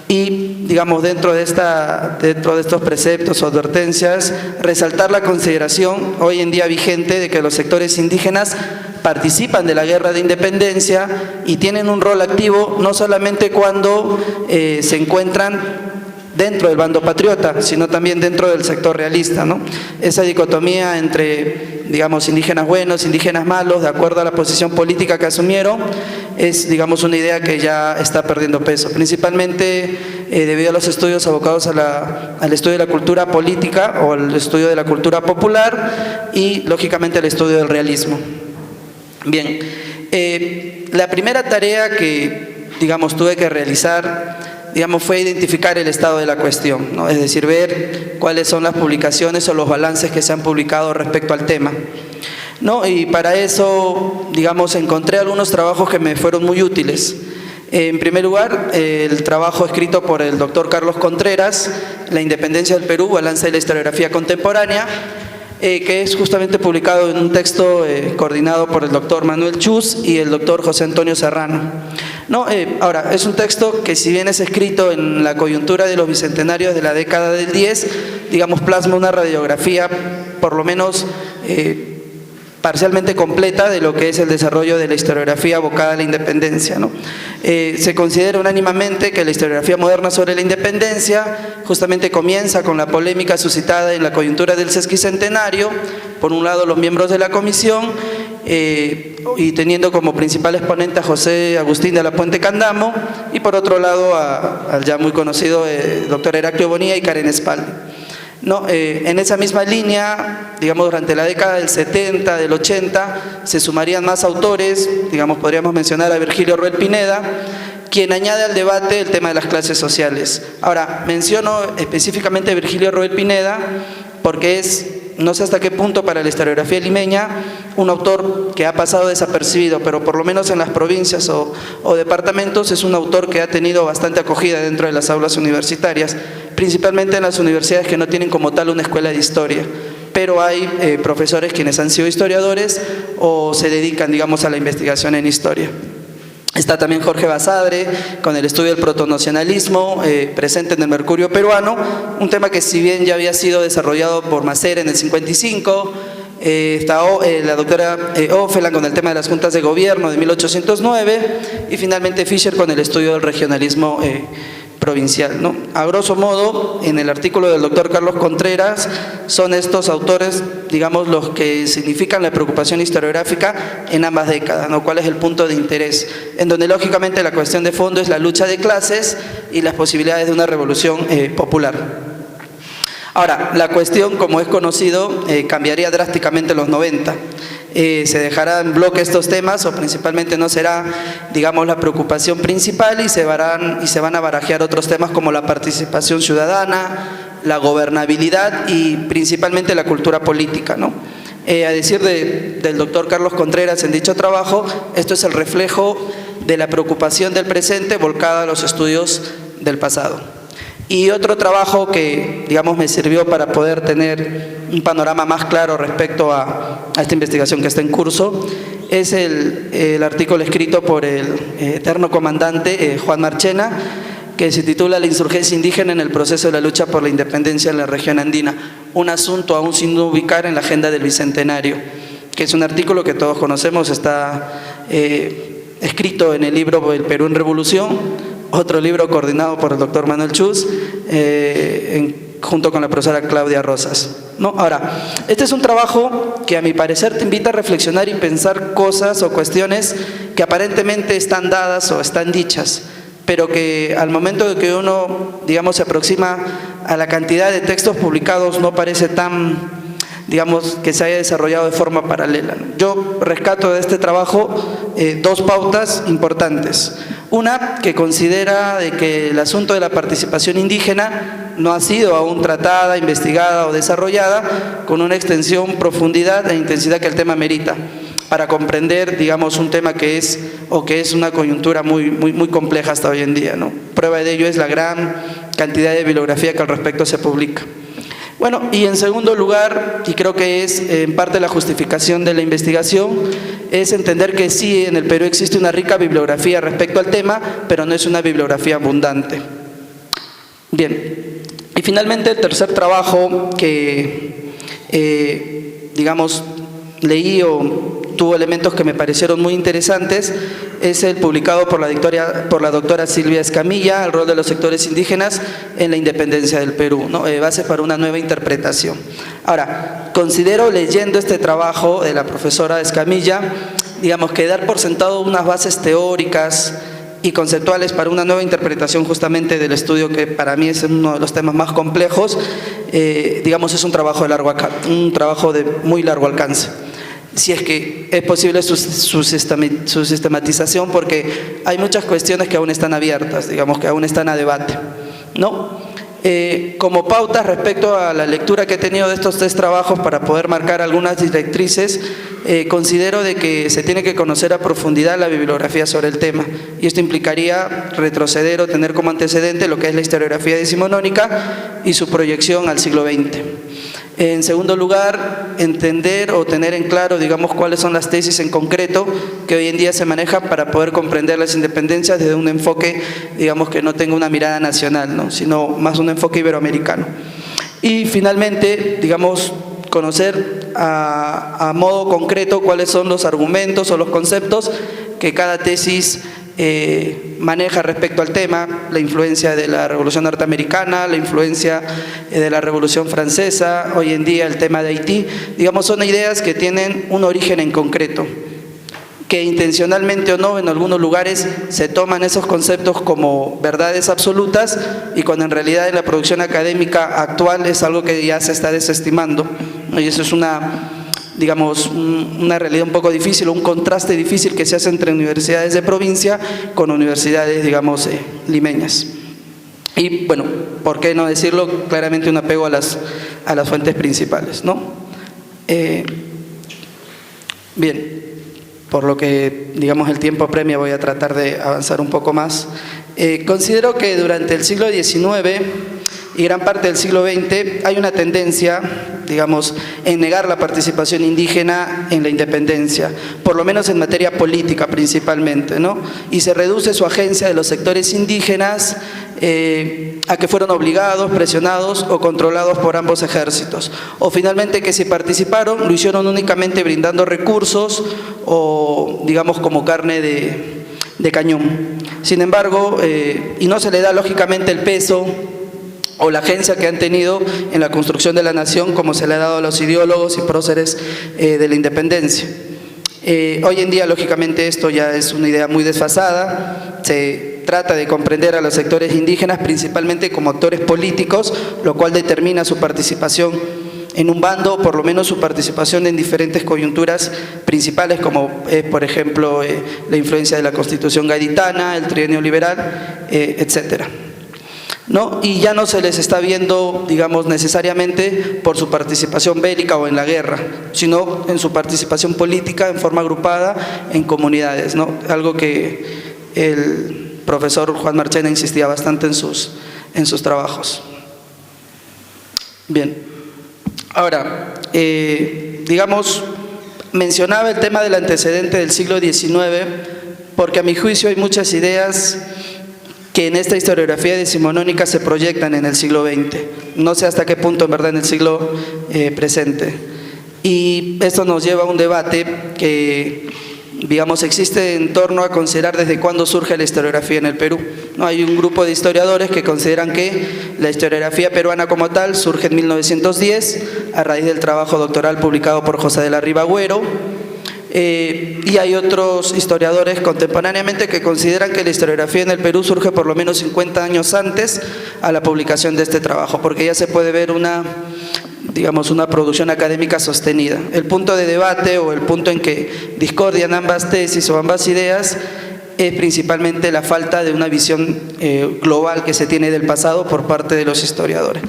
[SPEAKER 4] Y, digamos, dentro de estos preceptos o advertencias, resaltar la consideración hoy en día vigente de que los sectores indígenas participan de la guerra de independencia y tienen un rol activo no solamente cuando se encuentran dentro del bando patriota, sino también dentro del sector realista, ¿no? Esa dicotomía entre, digamos, indígenas buenos, indígenas malos, de acuerdo a la posición política que asumieron, es, digamos, una idea que ya está perdiendo peso, principalmente debido a los estudios abocados al estudio de la cultura política o al estudio de la cultura popular y, lógicamente, al estudio del realismo. Bien, la primera tarea que, digamos, tuve que realizar, digamos, fue identificar el estado de la cuestión, ¿no? Es decir, ver cuáles son las publicaciones o los balances que se han publicado respecto al tema, ¿no? Y para eso, digamos, encontré algunos trabajos que me fueron muy útiles. En primer lugar, el trabajo escrito por el doctor Carlos Contreras, La independencia del Perú, balance de la historiografía contemporánea, que es justamente publicado en un texto coordinado por el doctor Manuel Chus y el doctor José Antonio Serrano. No, ahora, es un texto que, si bien es escrito en la coyuntura de los bicentenarios de la década del 10, digamos, plasma una radiografía por lo menos parcialmente completa de lo que es el desarrollo de la historiografía abocada a la independencia, ¿no? Se considera unánimemente que la historiografía moderna sobre la independencia justamente comienza con la polémica suscitada en la coyuntura del sesquicentenario, por un lado los miembros de la comisión, y teniendo como principal exponente a José Agustín de la Puente Candamo, y por otro lado al ya muy conocido doctor Heraclio Bonilla y Karen Espaldi. No, en esa misma línea, digamos, durante la década del 70, del 80, se sumarían más autores, digamos, podríamos mencionar a Virgilio Ruel Pineda, quien añade al debate el tema de las clases sociales. Ahora, menciono específicamente a Virgilio Ruel Pineda porque es, no sé hasta qué punto para la historiografía limeña, un autor que ha pasado desapercibido, pero por lo menos en las provincias o departamentos es un autor que ha tenido bastante acogida dentro de las aulas universitarias, principalmente en las universidades que no tienen como tal una escuela de historia, pero hay profesores quienes han sido historiadores o se dedican, digamos, a la investigación en historia. Está también Jorge Basadre con el estudio del protonacionalismo presente en el Mercurio peruano, un tema que, si bien ya había sido desarrollado por Macera en el 55, está la doctora Ofeland con el tema de las juntas de gobierno de 1809 y finalmente Fischer con el estudio del regionalismo provincial, ¿no? A grosso modo, en el artículo del doctor Carlos Contreras, son estos autores, digamos, los que significan la preocupación historiográfica en ambas décadas, ¿no? ¿Cuál es el punto de interés? En donde, lógicamente, la cuestión de fondo es la lucha de clases y las posibilidades de una revolución popular. Ahora, la cuestión, como es conocido, cambiaría drásticamente en los 90. Se dejará en bloque estos temas, o principalmente no será, digamos, la preocupación principal, y se van a barajear otros temas como la participación ciudadana, la gobernabilidad y principalmente la cultura política, ¿no? A decir del doctor Carlos Contreras en dicho trabajo, esto es el reflejo de la preocupación del presente volcada a los estudios del pasado. Y otro trabajo que, digamos, me sirvió para poder tener un panorama más claro respecto a esta investigación que está en curso es el artículo escrito por el eterno comandante Juan Marchena, que se titula La insurgencia indígena en el proceso de la lucha por la independencia en la región andina, un asunto aún sin ubicar en la agenda del Bicentenario, que es un artículo que todos conocemos, está escrito en el libro El Perú en Revolución, otro libro coordinado por el doctor Manuel Chus, junto con la profesora Claudia Rosas, ¿no? Ahora, este es un trabajo que a mi parecer te invita a reflexionar y pensar cosas o cuestiones que aparentemente están dadas o están dichas, pero que al momento de que uno, digamos, se aproxima a la cantidad de textos publicados no parece tan, digamos, que se haya desarrollado de forma paralela. Yo rescato de este trabajo dos pautas importantes. Una, que considera de que el asunto de la participación indígena no ha sido aún tratada, investigada o desarrollada con una extensión, profundidad e intensidad que el tema merita, para comprender, digamos, un tema que es una coyuntura muy compleja hasta hoy en día, ¿no? Prueba de ello es la gran cantidad de bibliografía que al respecto se publica. Bueno, y en segundo lugar, y creo que es en parte la justificación de la investigación, es entender que sí, en el Perú existe una rica bibliografía respecto al tema, pero no es una bibliografía abundante. Bien, y finalmente el tercer trabajo que, digamos, leí o tuvo elementos que me parecieron muy interesantes, es el publicado por la doctora Silvia Escamilla, El rol de los sectores indígenas en la independencia del Perú, ¿no? Base para una nueva interpretación. Ahora, considero, leyendo este trabajo de la profesora Escamilla, digamos, que dar por sentado unas bases teóricas y conceptuales para una nueva interpretación justamente del estudio, que para mí es uno de los temas más complejos, digamos, es un trabajo de muy largo alcance. Si es que es posible su sistematización, porque hay muchas cuestiones que aún están abiertas, digamos, que aún están a debate, ¿no? Como pautas respecto a la lectura que he tenido de estos tres trabajos para poder marcar algunas directrices, considero de que se tiene que conocer a profundidad la bibliografía sobre el tema, y esto implicaría retroceder o tener como antecedente lo que es la historiografía decimonónica y su proyección al siglo XX. En segundo lugar, entender o tener en claro, digamos, cuáles son las tesis en concreto que hoy en día se manejan para poder comprender las independencias desde un enfoque, digamos, que no tenga una mirada nacional, ¿no?, sino más un enfoque iberoamericano. Y finalmente, digamos, conocer a modo concreto cuáles son los argumentos o los conceptos que cada tesis maneja respecto al tema, la influencia de la Revolución Norteamericana, la influencia de la Revolución Francesa, hoy en día el tema de Haití, digamos, son ideas que tienen un origen en concreto, que intencionalmente o no, en algunos lugares se toman esos conceptos como verdades absolutas, y cuando en realidad en la producción académica actual es algo que ya se está desestimando, y eso es digamos, una realidad un poco difícil, un contraste difícil que se hace entre universidades de provincia con universidades, digamos, limeñas. Y bueno, ¿por qué no decirlo? Claramente un apego a las fuentes principales, ¿no? Bien, por lo que, digamos, el tiempo apremia, voy a tratar de avanzar un poco más. Considero que durante el siglo XIX y gran parte del siglo XX hay una tendencia, digamos, en negar la participación indígena en la independencia, por lo menos en materia política principalmente, ¿no? Y se reduce su agencia de los sectores indígenas a que fueron obligados, presionados o controlados por ambos ejércitos, o finalmente que si participaron lo hicieron únicamente brindando recursos o, digamos, como carne de cañón. Sin embargo, y no se le da lógicamente el peso o la agencia que han tenido en la construcción de la nación como se le ha dado a los ideólogos y próceres de la independencia. Hoy en día, lógicamente, esto ya es una idea muy desfasada. Se trata de comprender a los sectores indígenas principalmente como actores políticos, lo cual determina su participación en un bando, o por lo menos su participación en diferentes coyunturas principales, como por ejemplo la influencia de la Constitución gaditana, el trienio liberal, etcétera, ¿no? Y ya no se les está viendo, digamos, necesariamente por su participación bélica o en la guerra, sino en su participación política en forma agrupada en comunidades, ¿no? Algo que el profesor Juan Marchena insistía bastante en sus trabajos. Bien, ahora, digamos, mencionaba el tema del antecedente del siglo XIX porque a mi juicio hay muchas ideas que en esta historiografía decimonónica se proyectan en el siglo XX. No sé hasta qué punto en verdad en el siglo presente. Y esto nos lleva a un debate que, digamos, existe en torno a considerar desde cuándo surge la historiografía en el Perú. ¿No? Hay un grupo de historiadores que consideran que la historiografía peruana como tal surge en 1910 a raíz del trabajo doctoral publicado por José de la Riva Agüero. Y hay otros historiadores contemporáneamente que consideran que la historiografía en el Perú surge por lo menos 50 años antes a la publicación de este trabajo, porque ya se puede ver una producción académica sostenida. El punto de debate o el punto en que discordian ambas tesis o ambas ideas es principalmente la falta de una visión global que se tiene del pasado por parte de los historiadores.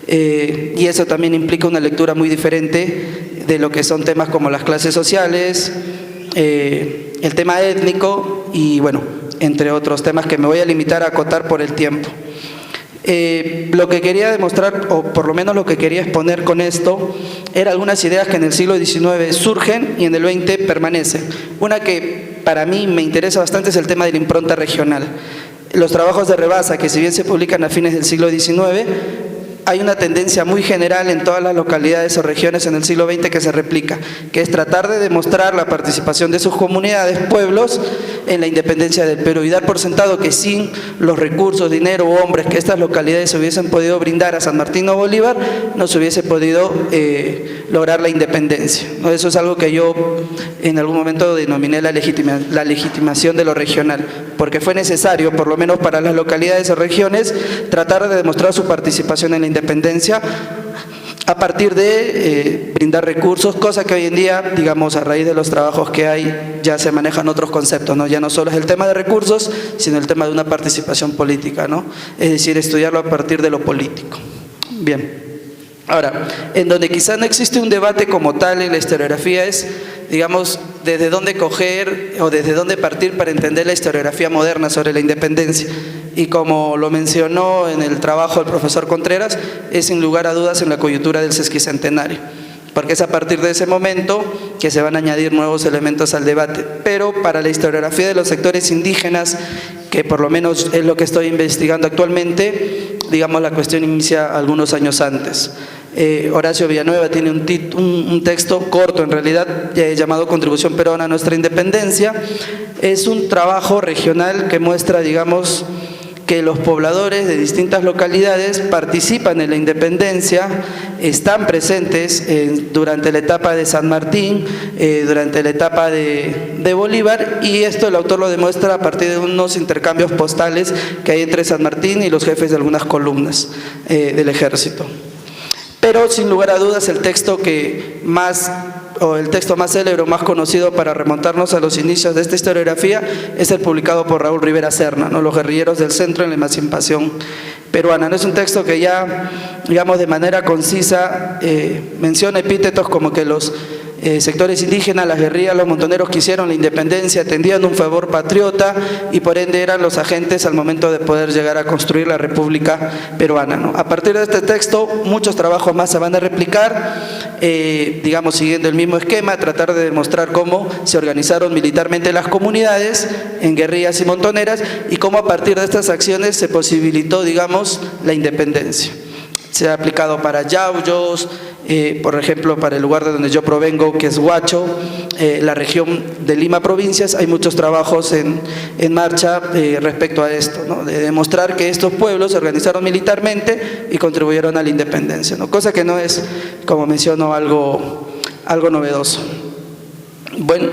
[SPEAKER 4] Y eso también implica una lectura muy diferente de lo que son temas como las clases sociales, el tema étnico y, bueno, entre otros temas que me voy a limitar a acotar por el tiempo. Lo que quería demostrar, o por lo menos lo que quería exponer con esto, eran algunas ideas que en el siglo XIX surgen y en el XX permanecen. Una que para mí me interesa bastante es el tema de la impronta regional. Los trabajos de Rebasa, que si bien se publican a fines del siglo XIX, hay una tendencia muy general en todas las localidades o regiones en el siglo XX que se replica, que es tratar de demostrar la participación de sus comunidades, pueblos, en la independencia del Perú y dar por sentado que sin los recursos, dinero u hombres que estas localidades hubiesen podido brindar a San Martín o Bolívar, no se hubiese podido lograr la independencia. Eso es algo que yo en algún momento denominé la legitimación de lo regional, porque fue necesario, por lo menos para las localidades o regiones, tratar de demostrar su participación en la independencia a partir de brindar recursos, cosa que hoy en día, digamos, a raíz de los trabajos que hay, ya se manejan otros conceptos, ¿no? Ya no solo es el tema de recursos, sino el tema de una participación política, ¿no? Es decir, estudiarlo a partir de lo político. Bien. Ahora, en donde quizá no existe un debate como tal en la historiografía es, digamos, desde dónde coger o desde dónde partir para entender la historiografía moderna sobre la independencia. Y como lo mencionó en el trabajo del profesor Contreras, es sin lugar a dudas en la coyuntura del sesquicentenario, porque es a partir de ese momento que se van a añadir nuevos elementos al debate. Pero para la historiografía de los sectores indígenas, que por lo menos es lo que estoy investigando actualmente, digamos, la cuestión inicia algunos años antes. Horacio Villanueva tiene un texto corto, en realidad, llamado Contribución Peruana a nuestra independencia. Es un trabajo regional que muestra, digamos, que los pobladores de distintas localidades participan en la independencia, están presentes durante la etapa de San Martín, durante la etapa de Bolívar, y esto el autor lo demuestra a partir de unos intercambios postales que hay entre San Martín y los jefes de algunas columnas del ejército. Pero sin lugar a dudas el texto más célebre o más conocido para remontarnos a los inicios de esta historiografía es el publicado por Raúl Rivera Serna, ¿no? Los guerrilleros del centro en la emancipación peruana. No es un texto que ya, digamos, de manera concisa menciona epítetos como que los sectores indígenas, las guerrillas, los montoneros que hicieron la independencia tendían un fervor patriota y por ende eran los agentes al momento de poder llegar a construir la República Peruana, ¿no? A partir de este texto muchos trabajos más se van a replicar, digamos, siguiendo el mismo esquema, tratar de demostrar cómo se organizaron militarmente las comunidades en guerrillas y montoneras y cómo a partir de estas acciones se posibilitó, digamos, la independencia. Se ha aplicado para yauyos, por ejemplo, para el lugar de donde yo provengo, que es Huacho, la región de Lima Provincias, hay muchos trabajos en marcha respecto a esto, ¿no? De demostrar que estos pueblos se organizaron militarmente y contribuyeron a la independencia, ¿no? Cosa que no es, como menciono, algo novedoso. Bueno,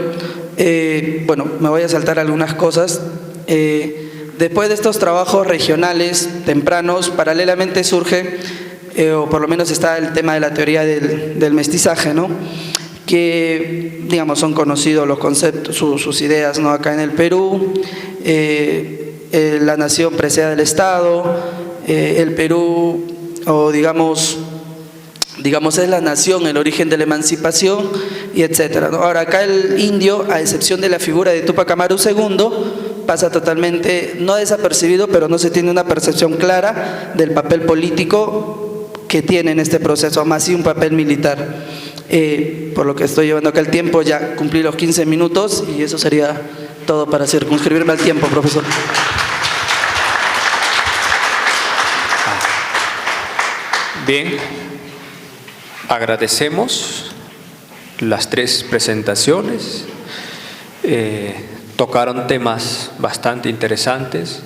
[SPEAKER 4] me voy a saltar algunas cosas. Después de estos trabajos regionales tempranos, paralelamente surge, o por lo menos está el tema de la teoría del mestizaje, ¿no? Que, digamos, son conocidos los conceptos, sus ideas, ¿no? Acá en el Perú, la nación precede al Estado, el Perú, o digamos es la nación, el origen de la emancipación, y etcétera, ¿no? Ahora, acá el indio, a excepción de la figura de Túpac Amaru II, pasa totalmente, no desapercibido, pero no se tiene una percepción clara del papel político que tiene en este proceso, más sí un papel militar. Por lo que estoy llevando acá el tiempo, ya cumplí los 15 minutos y eso sería todo para circunscribirme al tiempo, profesor.
[SPEAKER 2] Bien, agradecemos las tres presentaciones. Tocaron temas bastante interesantes.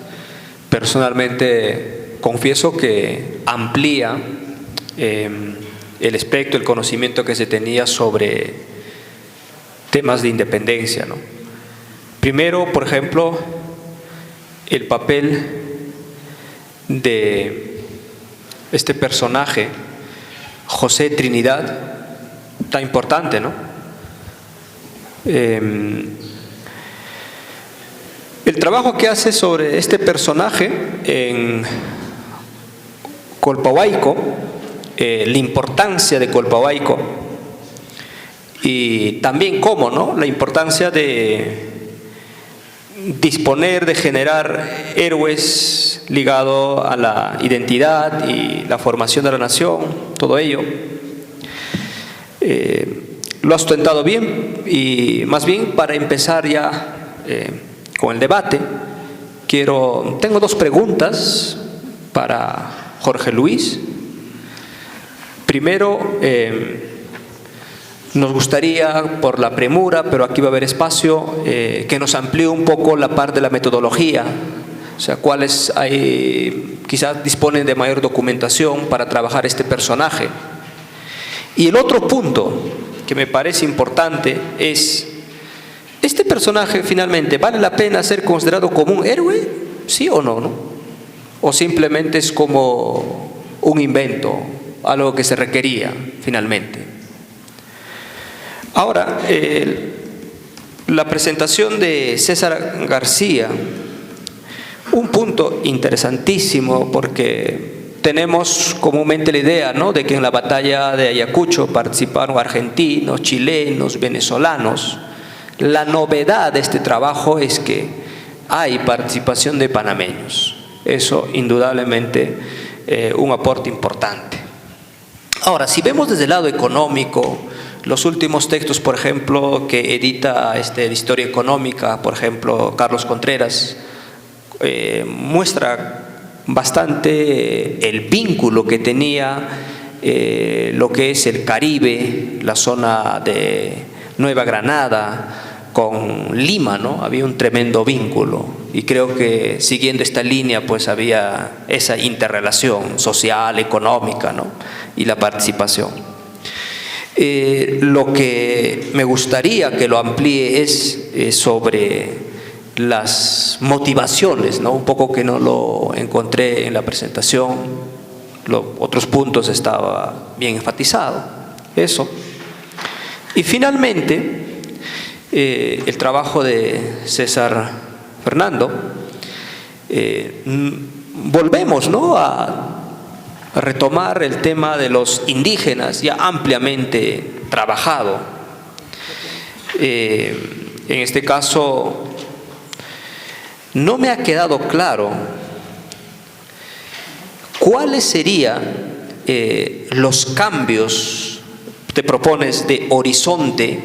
[SPEAKER 2] Personalmente confieso que amplía el espectro, el conocimiento que se tenía sobre temas de independencia, ¿no? Primero, por ejemplo, el papel de este personaje, José Trinidad, tan importante, ¿no? El trabajo que hace sobre este personaje en Colpabaico, la importancia de Colpabaico y también cómo, ¿no?, la importancia de disponer, de generar héroes ligado a la identidad y la formación de la nación, todo ello. Lo has sustentado bien y más bien para empezar ya con el debate, tengo dos preguntas para Jorge Luis. Primero, nos gustaría, por la premura, pero aquí va a haber espacio, que nos amplíe un poco la parte de la metodología, o sea, cuáles quizás disponen de mayor documentación para trabajar este personaje. Y el otro punto que me parece importante es, ¿este personaje finalmente vale la pena ser considerado como un héroe? ¿Sí o no, no? ¿O simplemente es como un invento, algo que se requería finalmente? Ahora, la presentación de César García, un punto interesantísimo porque tenemos comúnmente la idea, ¿no?, de que en la batalla de Ayacucho participaron argentinos, chilenos, venezolanos. La novedad de este trabajo es que hay participación de panameños. Eso indudablemente un aporte importante. Ahora, si vemos desde el lado económico, los últimos textos, por ejemplo, que edita la Historia Económica, por ejemplo, Carlos Contreras, muestra bastante el vínculo que tenía lo que es el Caribe, la zona de Nueva Granada, con Lima, ¿no? Había un tremendo vínculo y creo que siguiendo esta línea pues había esa interrelación social, económica, ¿no?, y la participación. Lo que me gustaría que lo amplíe es sobre las motivaciones, ¿no?, un poco que no lo encontré en la presentación, otros puntos estaba bien enfatizado, eso. Y finalmente, el trabajo de César Fernando, volvemos, ¿no?, a retomar el tema de los indígenas, ya ampliamente trabajado. En este caso, no me ha quedado claro cuáles serían los cambios, te propones, de horizonte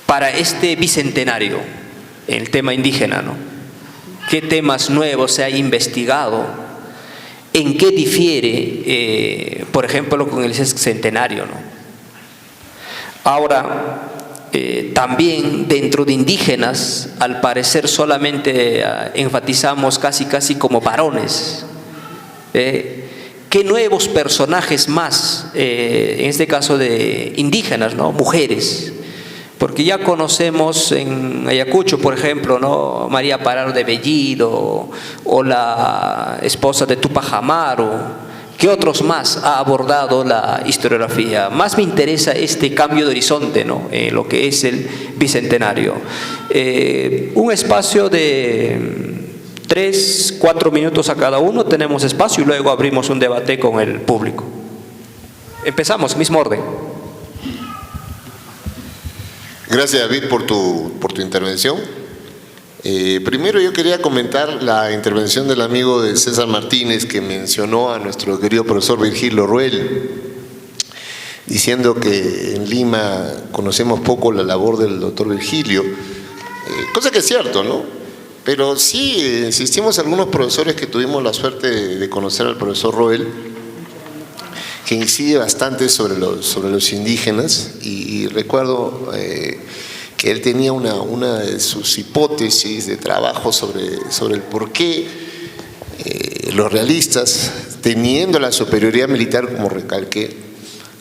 [SPEAKER 2] para este bicentenario en el tema indígena, ¿no? ¿Qué temas nuevos se ha investigado? ¿En qué difiere, por ejemplo, con el centenario, ¿no? Ahora, también dentro de indígenas, al parecer solamente enfatizamos casi como varones. ¿Qué nuevos personajes más, en este caso de indígenas, ¿no?, mujeres? Porque ya conocemos en Ayacucho, por ejemplo, ¿no?, María Pararo de Bellido o la esposa de Tupac Amaru. ¿Qué otros más ha abordado la historiografía? Más me interesa este cambio de horizonte, ¿no?, lo que es el bicentenario. Un espacio de 3-4 minutos a cada uno, tenemos espacio y luego abrimos un debate con el público. Empezamos, mismo orden.
[SPEAKER 1] Gracias, David, por tu intervención. Primero yo quería comentar la intervención del amigo de César Martínez, que mencionó a nuestro querido profesor Virgilio Ruel, diciendo que en Lima conocemos poco la labor del doctor Virgilio, cosa que es cierto, ¿no? Pero sí, insistimos algunos profesores que tuvimos la suerte de conocer al profesor Roel, que incide bastante sobre los indígenas, y recuerdo que él tenía una de sus hipótesis de trabajo sobre el por qué los realistas, teniendo la superioridad militar, como recalqué,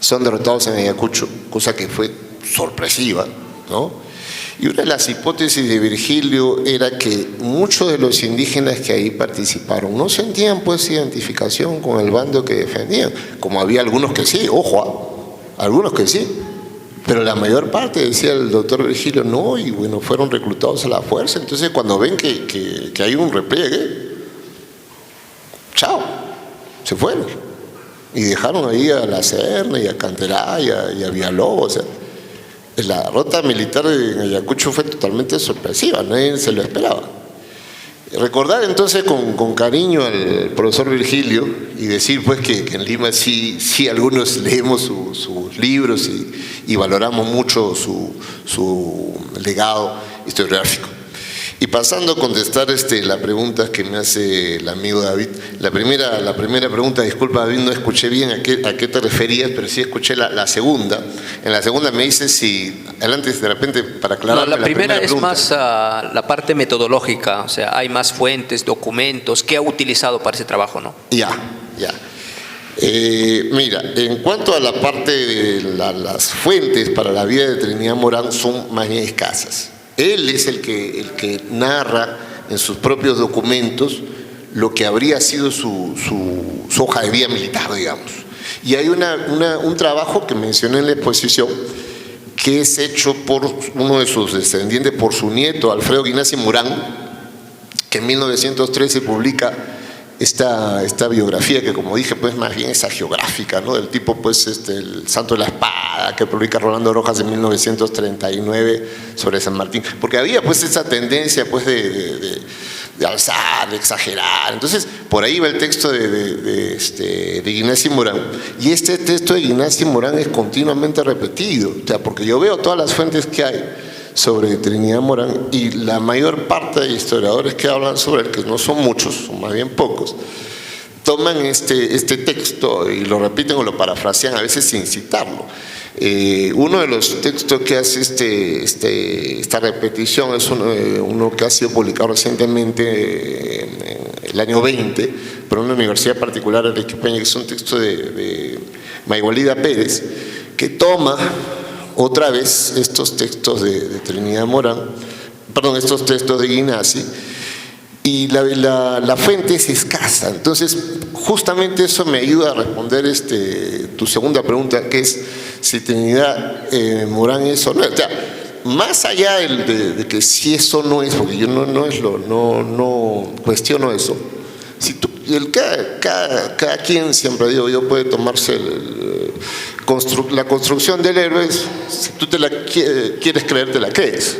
[SPEAKER 1] son derrotados en Ayacucho, cosa que fue sorpresiva, ¿no? Y una de las hipótesis de Virgilio era que muchos de los indígenas que ahí participaron no sentían pues identificación con el bando que defendían, como había algunos que sí, ojo, algunos que sí, pero la mayor parte, decía el doctor Virgilio, no, y bueno, fueron reclutados a la fuerza. Entonces cuando ven que hay un repliegue, chao, se fueron y dejaron ahí a La Serna y a Canterá y a Villalobos. O sea, la derrota militar en Ayacucho fue totalmente sorpresiva, nadie se lo esperaba. Recordar entonces con cariño al profesor Virgilio y decir pues que en Lima sí algunos leemos sus libros y valoramos mucho su legado historiográfico. Y pasando a contestar la pregunta que me hace el amigo David. La primera pregunta, disculpa David, no escuché bien a qué te referías, pero sí escuché la segunda. En la segunda me dices si, adelante de repente para aclarar.
[SPEAKER 2] No, la primera es
[SPEAKER 1] pregunta.
[SPEAKER 2] más la parte metodológica, o sea, hay más fuentes, documentos, ¿qué ha utilizado para ese trabajo, no?
[SPEAKER 1] Ya. Mira, en cuanto a la parte de las fuentes para la vida de Trinidad Morán son más bien escasas. Él es el que narra en sus propios documentos lo que habría sido su hoja de vida militar, digamos. Y hay un trabajo que mencioné en la exposición que es hecho por uno de sus descendientes, por su nieto, Alfredo Ignacio Morán, que en 1913 publica esta biografía que, como dije, pues más bien es agiográfica, ¿no? Del tipo, pues, el Santo de la Espada, que publica Rolando Rojas en 1939 sobre San Martín. Porque había, pues, esa tendencia, pues, de alzar, de exagerar. Entonces, por ahí va el texto de Ignacio Morán. Y este texto de Ignacio Morán es continuamente repetido. O sea, porque yo veo todas las fuentes que hay sobre Trinidad Morán y la mayor parte de historiadores que hablan sobre él, que no son muchos, son más bien pocos, toman este texto y lo repiten o lo parafrasean a veces sin citarlo. Uno de los textos que hace esta repetición es uno que ha sido publicado recientemente en el año 20 por una universidad particular arequipeña, que es un texto de Maigualida Pérez, que toma otra vez estos textos de Trinidad Morán, estos textos de Guinassi, y la fuente es escasa. Entonces, justamente eso me ayuda a responder tu segunda pregunta, que es si Trinidad Morán es o no. O sea, más allá de que si eso no es, porque yo no cuestiono eso. Si cada quien, siempre digo yo, puede tomarse la construcción del héroe. Si tú te la quieres creer, te la crees,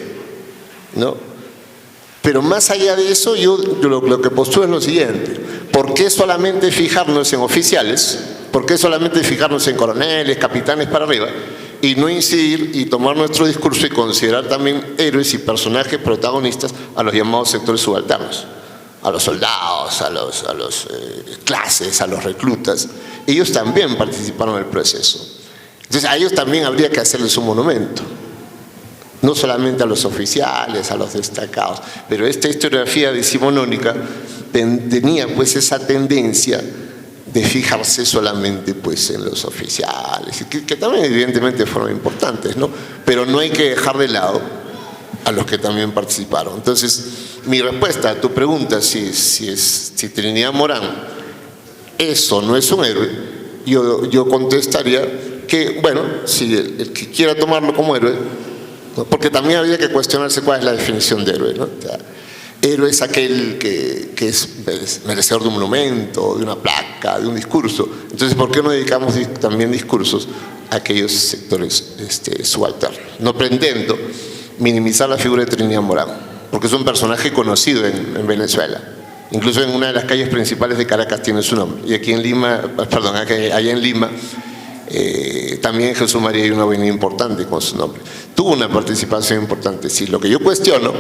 [SPEAKER 1] ¿no? Pero más allá de eso, yo lo que postulo es lo siguiente: ¿por qué solamente fijarnos en oficiales? ¿Por qué solamente fijarnos en coroneles, capitanes para arriba? Y no incidir y tomar nuestro discurso y considerar también héroes y personajes protagonistas a los llamados sectores subalternos, a los soldados, a los clases, a los reclutas. Ellos también participaron en el proceso. Entonces a ellos también habría que hacerles un monumento, no solamente a los oficiales, a los destacados. Pero esta historiografía decimonónica tenía pues esa tendencia de fijarse solamente pues en los oficiales, que también evidentemente fueron importantes, ¿no? Pero no hay que dejar de lado a los que también participaron. Entonces, mi respuesta a tu pregunta, si Trinidad Morán es o no es un héroe, yo contestaría que, bueno, si el que quiera tomarlo como héroe, ¿no? Porque también habría que cuestionarse cuál es la definición de héroe, ¿no? O sea, héroe es aquel que es merecedor de un monumento, de una placa, de un discurso. Entonces, ¿por qué no dedicamos también discursos a aquellos sectores subalternos? No pretendo minimizar la figura de Trinidad Morán, porque es un personaje conocido en Venezuela. Incluso en una de las calles principales de Caracas tiene su nombre. Y aquí en Lima, allá en Lima, también en Jesús María hay una avenida importante con su nombre. Tuvo una participación importante. Sí, lo que yo cuestiono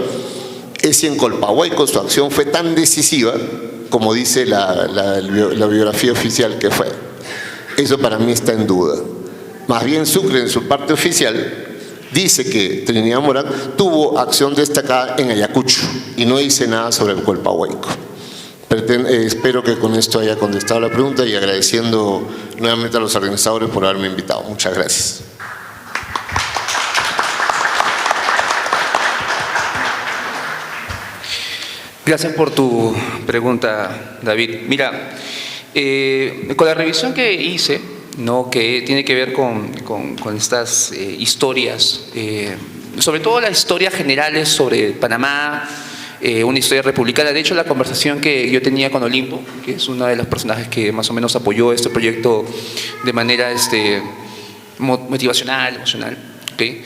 [SPEAKER 1] es si en Colpahuayco su acción fue tan decisiva como dice la biografía oficial que fue. Eso para mí está en duda. Más bien Sucre, en su parte oficial, dice que Trinidad Morán tuvo acción destacada en Ayacucho y no dice nada sobre el Colpahuayco. Espero que con esto haya contestado la pregunta y agradeciendo nuevamente a los organizadores por haberme invitado. Muchas gracias.
[SPEAKER 3] Gracias por tu pregunta, David. Mira, con la revisión que hice, ¿no?, que tiene que ver con estas historias, sobre todo las historias generales sobre Panamá, una historia republicana. De hecho, la conversación que yo tenía con Olimpo, que es uno de los personajes que más o menos apoyó este proyecto de manera motivacional, emocional, ¿okay?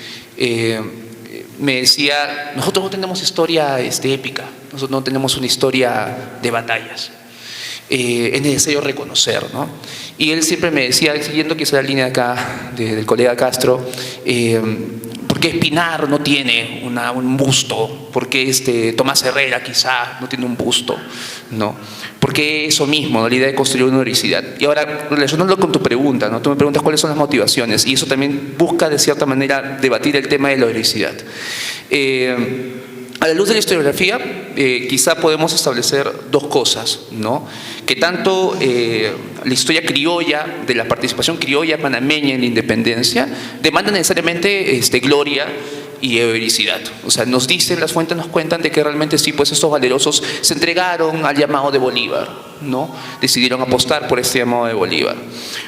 [SPEAKER 3] Me decía, nosotros no tenemos historia épica, nosotros no tenemos una historia de batallas. Es necesario reconocer, ¿no? Y él siempre me decía, siguiendo quizá la línea acá del colega Castro, ¿por qué Espinar no tiene un busto? ¿Por qué Tomás Herrera quizá no tiene un busto? ¿No? ¿Por qué eso mismo, ¿no?, la idea de construir una universidad? Y ahora, relacionándolo con tu pregunta, ¿no?, tú me preguntas cuáles son las motivaciones, y eso también busca de cierta manera debatir el tema de la universidad. A la luz de la historiografía, quizá podemos establecer dos cosas, ¿no? Que tanto la historia criolla, de la participación criolla panameña en la independencia, demanda necesariamente gloria y heroicidad. O sea, nos dicen, las fuentes nos cuentan de que realmente sí, pues estos valerosos se entregaron al llamado de Bolívar, ¿no? Decidieron apostar por este llamado de Bolívar.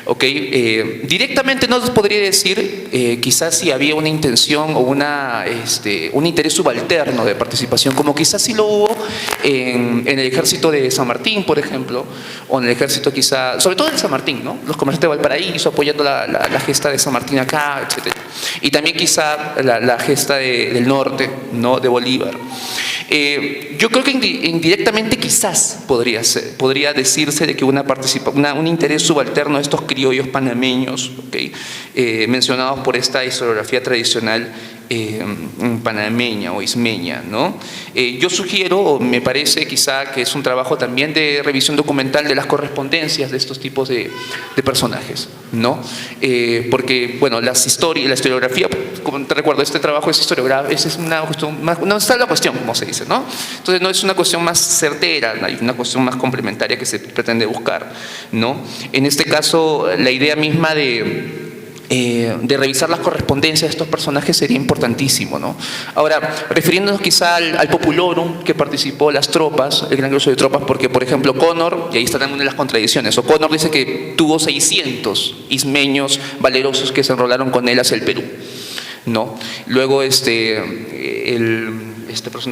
[SPEAKER 3] ¿Okay? Directamente no les podría decir quizás si había una intención o un interés subalterno de participación, como quizás sí lo hubo en el ejército de San Martín, por ejemplo, o en el ejército quizá, sobre todo en San Martín, ¿no? Los comerciantes de Valparaíso apoyando la gesta de San Martín acá, etc. Y también quizá la gesta del norte, ¿no?, de Bolívar. Yo creo que indirectamente quizás podría decirse de que un interés subalterno de estos criollos panameños, ¿okay?, mencionados por esta historiografía tradicional panameña o ismeña, ¿no? Yo sugiero, o me parece quizá que es un trabajo también de revisión documental de las correspondencias de estos tipos de personajes, ¿no? Porque, bueno, la historiografía, como te recuerdo, este trabajo es historiográfico, es una cuestión más, no está la cuestión, como se dice, ¿no? Entonces no es una cuestión más certera, hay una cuestión más complementaria que se pretende buscar, ¿no? En este caso, la idea misma de revisar las correspondencias de estos personajes sería importantísimo, ¿no? Ahora, refiriéndonos quizá al populorum que participó las tropas, el gran grueso de tropas, porque, por ejemplo, Cónor, y ahí está también una de las contradicciones, O'Connor dice que tuvo 600 ismeños valerosos que se enrolaron con él hacia el Perú, ¿no? Luego,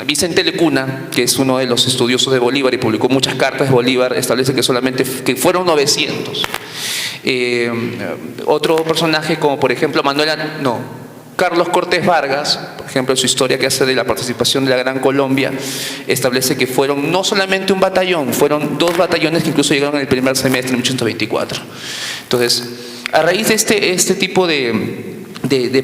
[SPEAKER 3] Vicente Lecuna, que es uno de los estudiosos de Bolívar y publicó muchas cartas de Bolívar, establece que solamente fueron 900. Otro personaje como por ejemplo Carlos Cortés Vargas, por ejemplo, en su historia que hace de la participación de la Gran Colombia, establece que fueron no solamente un batallón, fueron 2 batallones que incluso llegaron en el primer semestre de 1824. Entonces, a raíz de este tipo de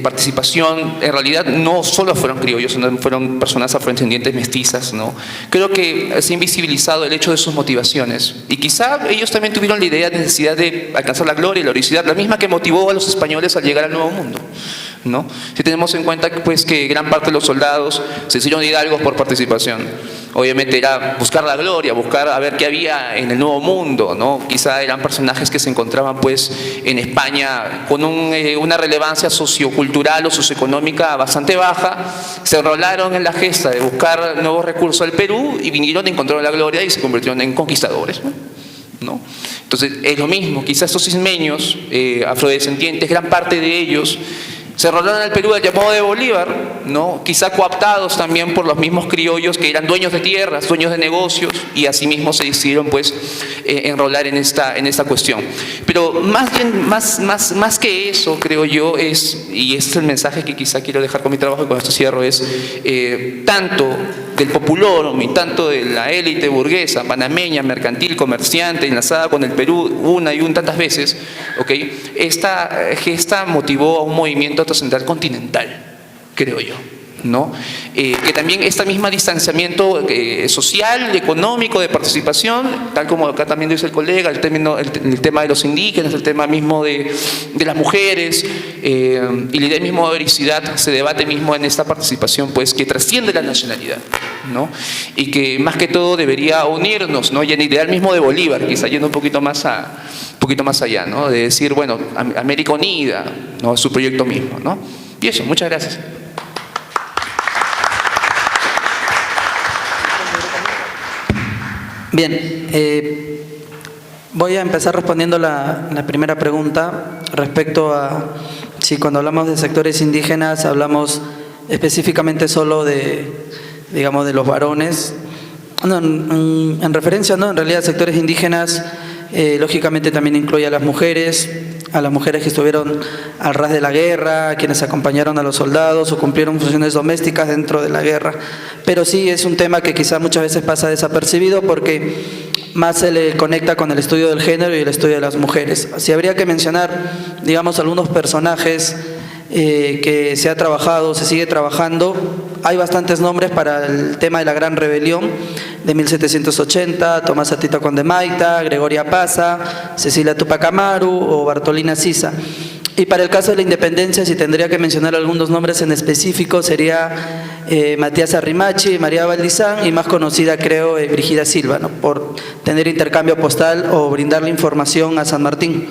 [SPEAKER 3] participación, en realidad no solo fueron criollos, sino fueron personas afrodescendientes mestizas, ¿no? Creo que se ha invisibilizado el hecho de sus motivaciones y quizá ellos también tuvieron la idea de necesidad de alcanzar la gloria y la heroicidad, la misma que motivó a los españoles al llegar al Nuevo Mundo, ¿no? Si tenemos en cuenta pues, que gran parte de los soldados se hicieron hidalgos por participación, obviamente era buscar la gloria, buscar a ver qué había en el Nuevo Mundo, ¿no? Quizá eran personajes que se encontraban pues en España con una relevancia sociocultural o socioeconómica bastante baja, se enrolaron en la gesta de buscar nuevos recursos al Perú y vinieron, encontraron la gloria y se convirtieron en conquistadores, ¿no? Entonces es lo mismo, quizá estos ismeños afrodescendientes, gran parte de ellos se enrolaron al Perú del llamado de Bolívar, ¿no? Quizá cooptados también por los mismos criollos que eran dueños de tierras, dueños de negocios, y asimismo se decidieron pues enrolar en esta cuestión. Pero más que eso, creo yo, y este es el mensaje que quizá quiero dejar con mi trabajo y con esto cierro, es tanto del populorum y tanto de la élite burguesa, panameña, mercantil, comerciante, enlazada con el Perú tantas veces, ¿okay? Esta gesta motivó a un movimiento trascendental continental, creo yo, ¿no? Que también este mismo distanciamiento social, económico, de participación, tal como acá también dice el colega, el tema de los indígenas, el tema mismo de las mujeres, y la idea mismo de veracidad se debate mismo en esta participación, pues, que trasciende la nacionalidad, ¿no? Y que más que todo debería unirnos, ¿no? Y el ideal mismo de Bolívar, quizá yendo un poquito más allá, ¿no? De decir, bueno, América Unida, ¿no? Su proyecto mismo, ¿no? Y eso, muchas gracias.
[SPEAKER 4] Bien, voy a empezar respondiendo la primera pregunta respecto a si cuando hablamos de sectores indígenas hablamos específicamente solo de, digamos, de los varones. No, en referencia, no, en realidad sectores indígenas lógicamente también incluye a las mujeres que estuvieron al ras de la guerra, a quienes acompañaron a los soldados o cumplieron funciones domésticas dentro de la guerra. Pero sí es un tema que quizá muchas veces pasa desapercibido porque más se le conecta con el estudio del género y el estudio de las mujeres. Si habría que mencionar, digamos, algunos personajes que se ha trabajado, se sigue trabajando. Hay bastantes nombres para el tema de la Gran Rebelión de 1780, Tomás Atita Condemaita, Gregoria Paza, Cecilia Tupac Amaru o Bartolina Sisa. Y para el caso de la independencia, si tendría que mencionar algunos nombres en específico, sería Matías Arrimachi, María Valdizán y más conocida, creo, Brigida Silva, ¿no? Por tener intercambio postal o brindarle información a San Martín.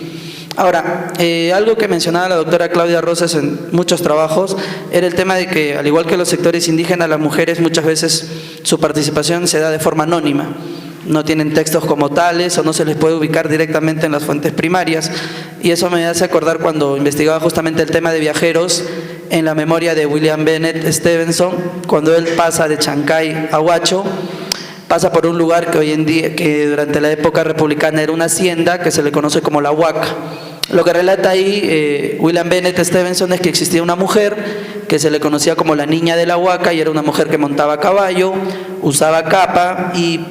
[SPEAKER 4] Ahora, algo que mencionaba la doctora Claudia Rosas en muchos trabajos era el tema de que, al igual que los sectores indígenas, las mujeres muchas veces su participación se da de forma anónima. No tienen textos como tales o no se les puede ubicar directamente en las fuentes primarias. Y eso me hace acordar cuando investigaba justamente el tema de viajeros en la memoria de William Bennett Stevenson, cuando él pasa de Chancay a Huacho. Pasa por un lugar que hoy en día, que durante la época republicana era una hacienda que se le conoce como la Huaca. Lo que relata ahí William Bennett Stevenson es que existía una mujer que se le conocía como la niña de la Huaca y era una mujer que montaba a caballo, usaba capa y,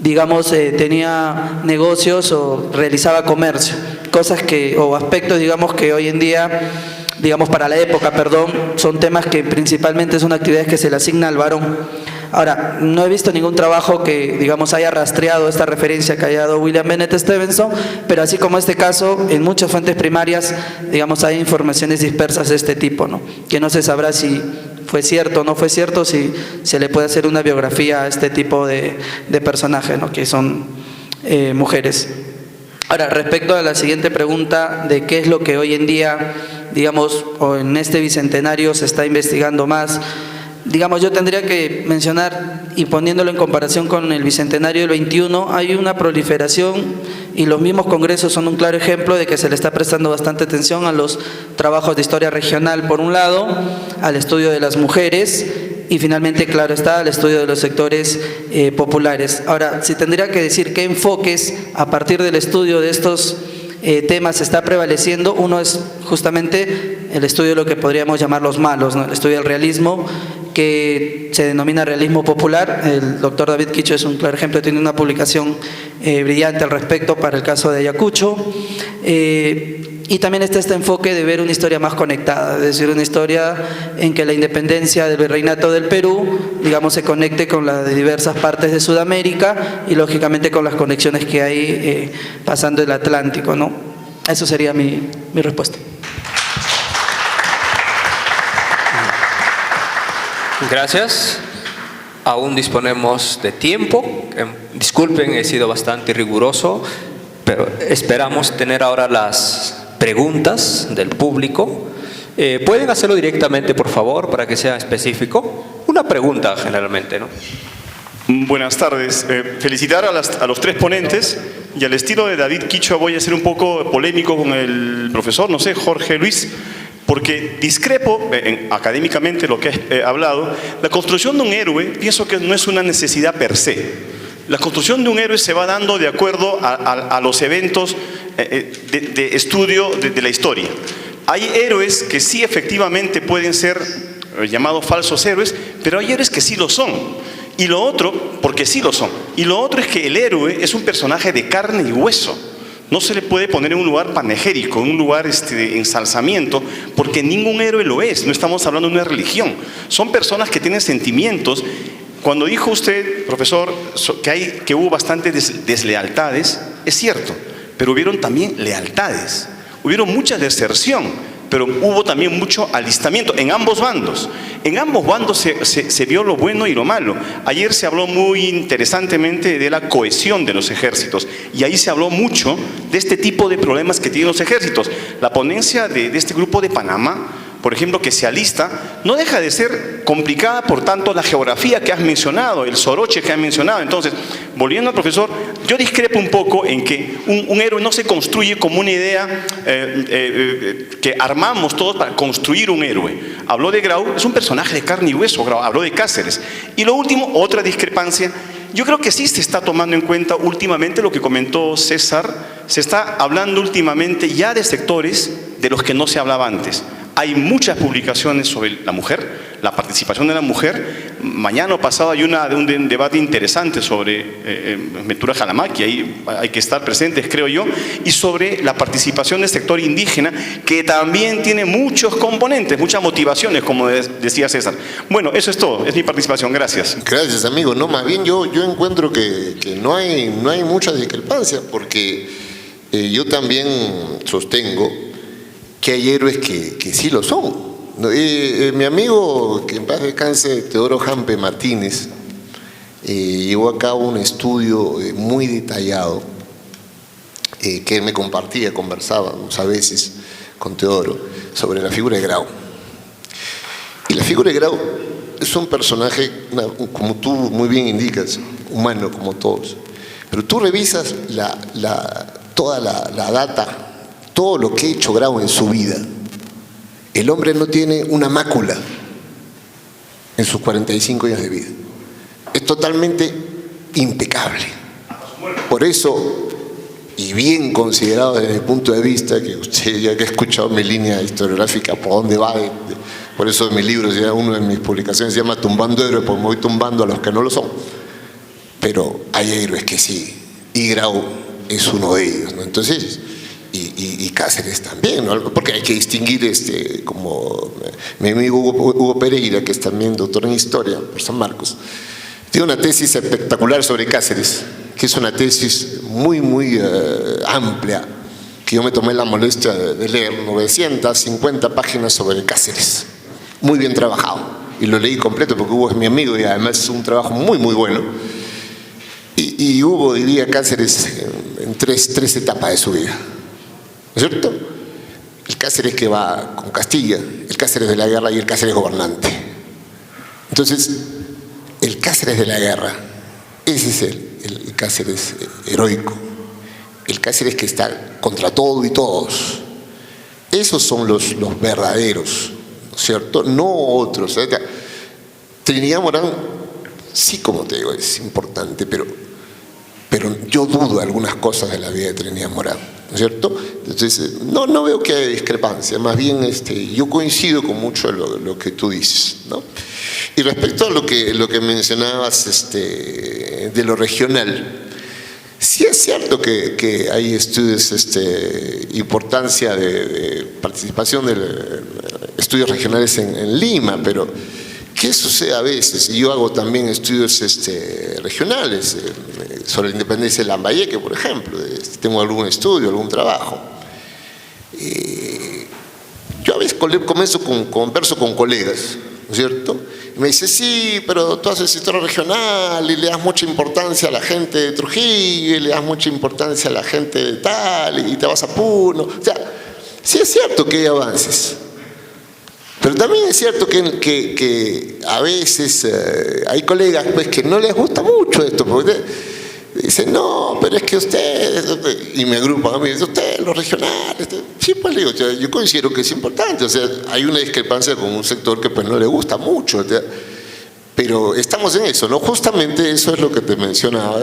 [SPEAKER 4] digamos, tenía negocios o realizaba comercio, cosas que, o aspectos, digamos, que hoy en día, digamos, para la época, perdón, son temas que principalmente son actividades que se le asigna al varón. Ahora, no he visto ningún trabajo que, digamos, haya rastreado esta referencia que haya dado William Bennett Stevenson, pero así como este caso, en muchas fuentes primarias, digamos, hay informaciones dispersas de este tipo, ¿no? Que no se sabrá si fue cierto o no fue cierto, si se le puede hacer una biografía a este tipo de personajes, ¿no? Que son mujeres. Ahora, respecto a la siguiente pregunta de qué es lo que hoy en día, digamos, o en este bicentenario se está investigando más, digamos, yo tendría que mencionar, y poniéndolo en comparación con el Bicentenario del 21, hay una proliferación y los mismos congresos son un claro ejemplo de que se le está prestando bastante atención a los trabajos de historia regional, por un lado, al estudio de las mujeres y finalmente, claro está, al estudio de los sectores populares. Ahora, si tendría que decir qué enfoques a partir del estudio de estos temas está prevaleciendo, uno es justamente el estudio de lo que podríamos llamar los malos, ¿no? El estudio del realismo, que se denomina realismo popular. El doctor David Quicho es un claro ejemplo, tiene una publicación brillante al respecto para el caso de Ayacucho. Y también está este enfoque de ver una historia más conectada, es decir, una historia en que la independencia del virreinato del Perú, digamos, se conecte con las de diversas partes de Sudamérica y lógicamente con las conexiones que hay pasando el Atlántico, ¿no? Eso sería mi respuesta.
[SPEAKER 2] Gracias. Aún disponemos de tiempo. Disculpen, he sido bastante riguroso, pero esperamos tener ahora las preguntas del público. ¿Pueden hacerlo directamente, por favor, para que sea específico? Una pregunta generalmente, ¿no?
[SPEAKER 5] Buenas tardes. Felicitar a los tres ponentes y al estilo de David Quicho voy a ser un poco polémico con el profesor, no sé, Jorge Luis, porque discrepo académicamente lo que he hablado. La construcción de un héroe pienso que no es una necesidad per se. La construcción de un héroe se va dando de acuerdo a los eventos de estudio de la historia. Hay héroes que sí efectivamente pueden ser llamados falsos héroes, pero hay héroes que sí lo son. Y lo otro, porque sí lo son. Y lo otro es que el héroe es un personaje de carne y hueso, no se le puede poner en un lugar panegérico, en un lugar de ensalzamiento, porque ningún héroe lo es. No estamos hablando de una religión. Son personas que tienen sentimientos. Cuando dijo usted, profesor, que hubo bastantes deslealtades, es cierto, pero hubieron también lealtades. Hubieron mucha deserción, pero hubo también mucho alistamiento en ambos bandos. En ambos bandos se vio lo bueno y lo malo. Ayer se habló muy interesantemente de la cohesión de los ejércitos, y ahí se habló mucho de este tipo de problemas que tienen los ejércitos. La ponencia de este grupo de Panamá, por ejemplo, que se alista, no deja de ser complicada, por tanto, la geografía que has mencionado, el soroche que has mencionado. Entonces, volviendo al profesor, yo discrepo un poco en que un héroe no se construye como una idea que armamos todos para construir un héroe. Habló de Grau, es un personaje de carne y hueso, Grau, habló de Cáceres. Y lo último, otra discrepancia, yo creo que sí se está tomando en cuenta últimamente lo que comentó César, se está hablando últimamente ya de sectores de los que no se hablaba antes. Hay muchas publicaciones sobre la mujer, la participación de la mujer. Mañana o pasado hay un debate interesante sobre Metura Jalamaki, ahí hay que estar presentes, creo yo, y sobre la participación del sector indígena, que también tiene muchos componentes, muchas motivaciones, como decía César. Bueno, eso es todo, es mi participación, gracias.
[SPEAKER 1] Gracias, amigo. No, más bien yo encuentro que no hay mucha discrepancia, porque yo también sostengo que hay héroes que sí lo son. Mi amigo, que en paz descanse, Teodoro Jampe Martínez, llevó a cabo un estudio muy detallado que él me compartía, conversábamos a veces con Teodoro sobre la figura de Grau. Y la figura de Grau es un personaje, como tú muy bien indicas, humano como todos. Pero tú revisas toda la data, todo lo que ha hecho Grau en su vida. El hombre no tiene una mácula en sus 45 años de vida. Es totalmente impecable. Por eso, y bien considerado desde el punto de vista, que usted ya que ha escuchado mi línea historiográfica, por dónde va, por eso en mi libro, una de mis publicaciones se llama Tumbando Héroes, porque me voy tumbando a los que no lo son. Pero hay héroes que sí, y Grau es uno de ellos, ¿no? Entonces, y Cáceres también, ¿no? Porque hay que distinguir, como mi amigo Hugo Pereira, que es también doctor en historia por San Marcos, tiene una tesis espectacular sobre Cáceres, que es una tesis muy amplia, que yo me tomé la molestia de leer, 950 páginas sobre Cáceres, muy bien trabajado, y lo leí completo porque Hugo es mi amigo y además es un trabajo muy bueno. Y Hugo diría Cáceres en tres etapas de su vida, ¿no es cierto? El Cáceres que va con Castilla, el Cáceres de la guerra y el Cáceres gobernante. Entonces, el Cáceres de la guerra, ese es el Cáceres heroico, el Cáceres que está contra todo y todos. Esos son los verdaderos, ¿no es cierto? No otros. Trinidad Morán, sí, como te digo, es importante, pero yo dudo de algunas cosas de la vida de Trinidad Morán, ¿no es cierto? Entonces, no veo que haya discrepancia, más bien yo coincido con mucho de lo que tú dices, ¿no? Y respecto a lo que mencionabas de lo regional, sí es cierto que hay estudios, importancia de participación de estudios regionales en Lima, pero ¿qué sucede a veces? Y yo hago también estudios regionales sobre la independencia de Lambayeque, por ejemplo. Tengo algún estudio, algún trabajo. Yo a veces converso con colegas, ¿no es cierto? Y me dice, sí, pero tú haces historia regional y le das mucha importancia a la gente de Trujillo y le das mucha importancia a la gente de tal y te vas a Puno. O sea, sí es cierto que hay avances. Pero también es cierto que a veces hay colegas pues, que no les gusta mucho esto, porque dicen, no, pero es que ustedes, y me agrupan a mí, ustedes, los regionales, sí, pues digo, yo considero que es importante, o sea, hay una discrepancia con un sector que pues no le gusta mucho, o sea, pero estamos en eso, ¿no? Justamente eso es lo que te mencionaba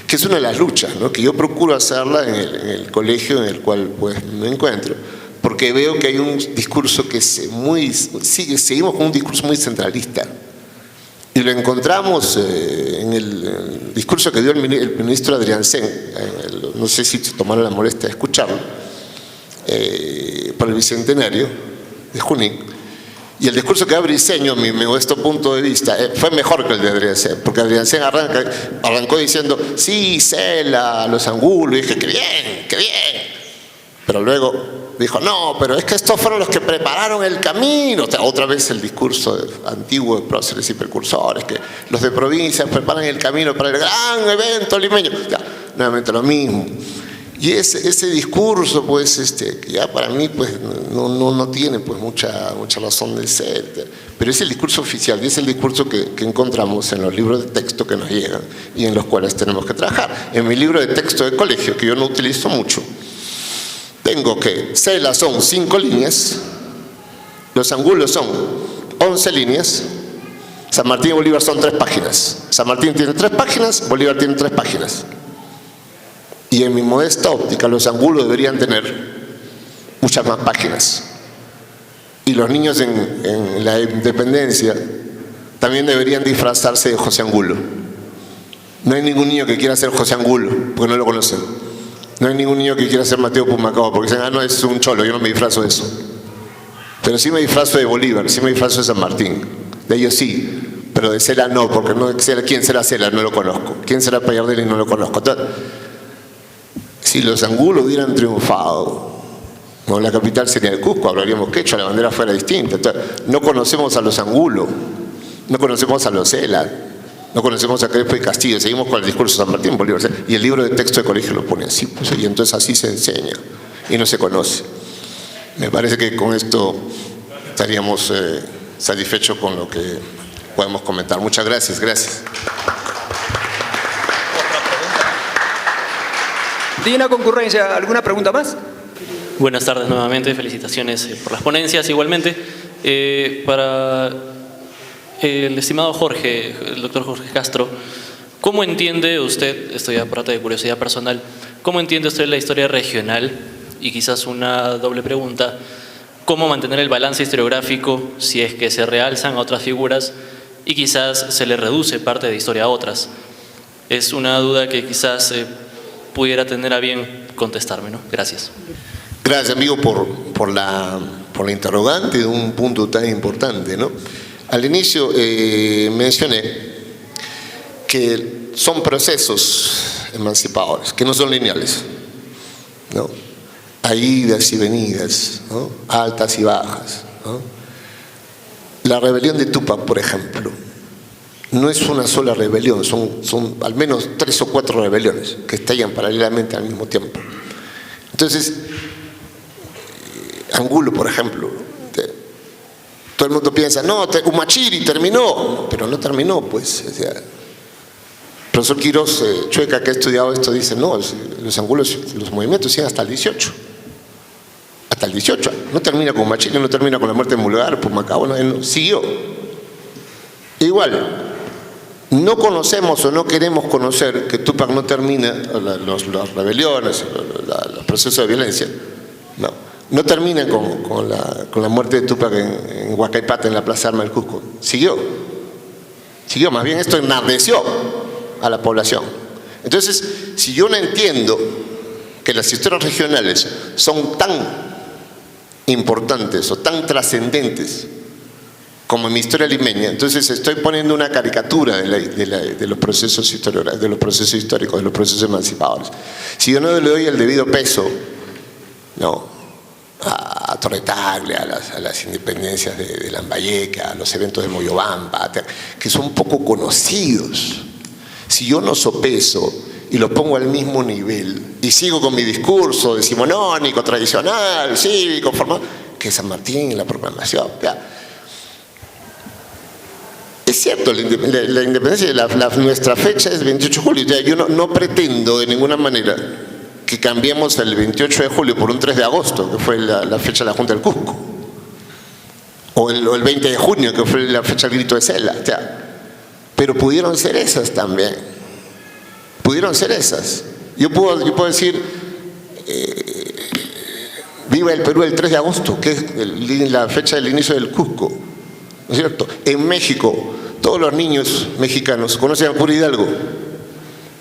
[SPEAKER 1] que es una de las luchas, ¿no? Que yo procuro hacerla en el colegio en el cual pues me encuentro. Porque veo que hay un discurso que seguimos con un discurso muy centralista. Y lo encontramos en el discurso que dio el ministro Adrián Sen, no sé si se tomaron la molestia de escucharlo, para el Bicentenario de Junín. Y el discurso que da Briceño, a mi modesto punto de vista, fue mejor que el de Adrián Sen, porque Adrián Sen arrancó diciendo, sí, Cela, los Angulo, y dije, qué bien. Pero luego dijo, no, pero es que estos fueron los que prepararon el camino. O sea, otra vez el discurso antiguo de próceres y precursores, que los de provincia preparan el camino para el gran evento limeño. Ya, nuevamente lo mismo. Y ese discurso, pues, que ya para mí, pues, no tiene, pues, mucha razón de ser. Pero es el discurso oficial y es el discurso que encontramos en los libros de texto que nos llegan y en los cuales tenemos que trabajar. En mi libro de texto de colegio, que yo no utilizo mucho, tengo que Cela son 5 líneas, los Angulos son 11 líneas, San Martín y Bolívar son 3 páginas. San Martín tiene 3 páginas, Bolívar tiene 3 páginas. Y en mi modesta óptica, los Angulos deberían tener muchas más páginas. Y los niños en la independencia también deberían disfrazarse de José Angulo. No hay ningún niño que quiera ser José Angulo, porque no lo conocen. No hay ningún niño que quiera ser Mateo Pumacao, porque dicen, no, es un cholo, yo no me disfrazo de eso. Pero sí me disfrazo de Bolívar, sí me disfrazo de San Martín. De ellos sí, pero de Cela no, porque no, ¿quién será Cela? No lo conozco. ¿Quién será Pallardelli? No lo conozco. Entonces, si los Angulos hubieran triunfado, no, la capital sería el Cusco, hablaríamos quechua, la bandera fuera distinta. Entonces, no conocemos a los Angulos, no conocemos a los Cela, no conocemos a Crespo y Castillo, seguimos con el discurso de San Martín, Bolívar, y el libro de texto de colegio lo pone así, pues, y entonces así se enseña y no se conoce. Me parece que con esto estaríamos satisfechos con lo que podemos comentar. Muchas gracias.
[SPEAKER 2] Digna concurrencia, ¿alguna pregunta más?
[SPEAKER 6] Buenas tardes nuevamente, felicitaciones por las ponencias igualmente. Para el estimado Jorge, el doctor Jorge Castro, ¿cómo entiende usted, esto ya parte de curiosidad personal, cómo entiende usted la historia regional? Y quizás una doble pregunta, ¿cómo mantener el balance historiográfico si es que se realzan a otras figuras y quizás se le reduce parte de historia a otras? Es una duda que quizás pudiera tener a bien contestarme, ¿no? Gracias.
[SPEAKER 1] Gracias, amigo, por la interrogante de un punto tan importante, ¿no? Al inicio mencioné que son procesos emancipadores, que no son lineales, ¿no? Hay idas y venidas, ¿no? Altas y bajas, ¿no? La rebelión de Tupac, por ejemplo, no es una sola rebelión, son al menos 3 o 4 rebeliones que estallan paralelamente al mismo tiempo. Entonces, Angulo, por ejemplo, todo el mundo piensa, no, Humachiri terminó, pero no terminó, pues. O sea, el profesor Quirós Chueca, que ha estudiado esto, dice, no, los Angulos, los movimientos siguen hasta el 18. Hasta el 18. No termina con Humachiri, no termina con la muerte de Mulgar, Pumacao, no, siguió. Igual, no conocemos o no queremos conocer que Tupac no termina, las rebeliones, los procesos de violencia, no terminan con la muerte de Tupac en Huacaipata, en la Plaza Arma del Cusco. Siguió, más bien esto enardeció a la población. Entonces, si yo no entiendo que las historias regionales son tan importantes o tan trascendentes como en mi historia limeña, entonces estoy poniendo una caricatura de los procesos históricos, de los procesos emancipadores. Si yo no le doy el debido peso, a Torre Tagle, a las independencias de Lambayeque, a los eventos de Moyobamba, que son poco conocidos. Si yo no sopeso y lo pongo al mismo nivel y sigo con mi discurso decimonónico, tradicional, cívico, formal, que San Martín, la proclamación, es cierto, la independencia, nuestra fecha es 28 de julio. O sea, yo no pretendo de ninguna manera que cambiemos el 28 de julio por un 3 de agosto, que fue la fecha de la Junta del Cusco, o el 20 de junio, que fue la fecha del grito de Cela. O sea, pero pudieron ser esas también. Pudieron ser esas. Yo puedo decir, viva el Perú el 3 de agosto, que es la fecha del inicio del Cusco, ¿no es cierto? En México, todos los niños mexicanos conocen a Cura Hidalgo,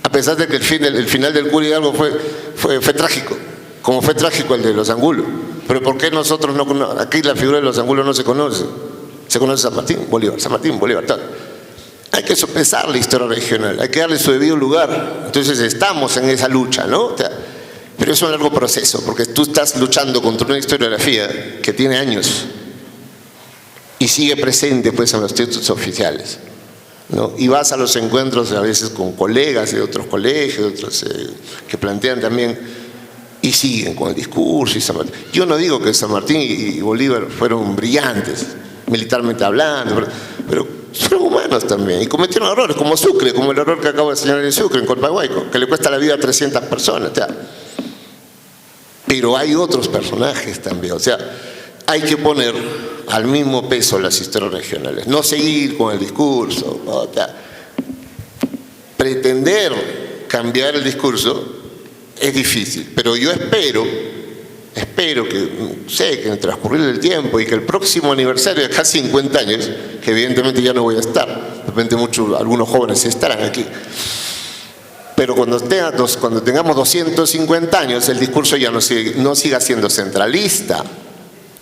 [SPEAKER 1] a pesar de que el final del cura Hidalgo fue trágico, como fue trágico el de los Angulo. Pero ¿por qué nosotros no? Aquí la figura de los Angulo no se conoce. Se conoce San Martín, Bolívar, tal. Hay que sopesar la historia regional, hay que darle su debido lugar. Entonces estamos en esa lucha, ¿no? Pero es un largo proceso, porque tú estás luchando contra una historiografía que tiene años y sigue presente pues en los textos oficiales, ¿no? Y vas a los encuentros a veces con colegas de otros colegios, otros que plantean también y siguen con el discurso. Yo no digo que San Martín y Bolívar fueron brillantes, militarmente hablando, pero fueron humanos también y cometieron errores, como Sucre, como el error que acabo de señalar en Sucre, en Colpahuayco, que le cuesta la vida a 300 personas. Pero hay otros personajes también, o sea, hay que poner al mismo peso las historias regionales, no seguir con el discurso, ¿no? Pretender cambiar el discurso es difícil, pero yo espero que, sé que en el transcurrir del tiempo y que el próximo aniversario de casi 50 años, que evidentemente ya no voy a estar, de repente algunos jóvenes estarán aquí, pero cuando tengamos 250 años, el discurso ya no siga siendo centralista,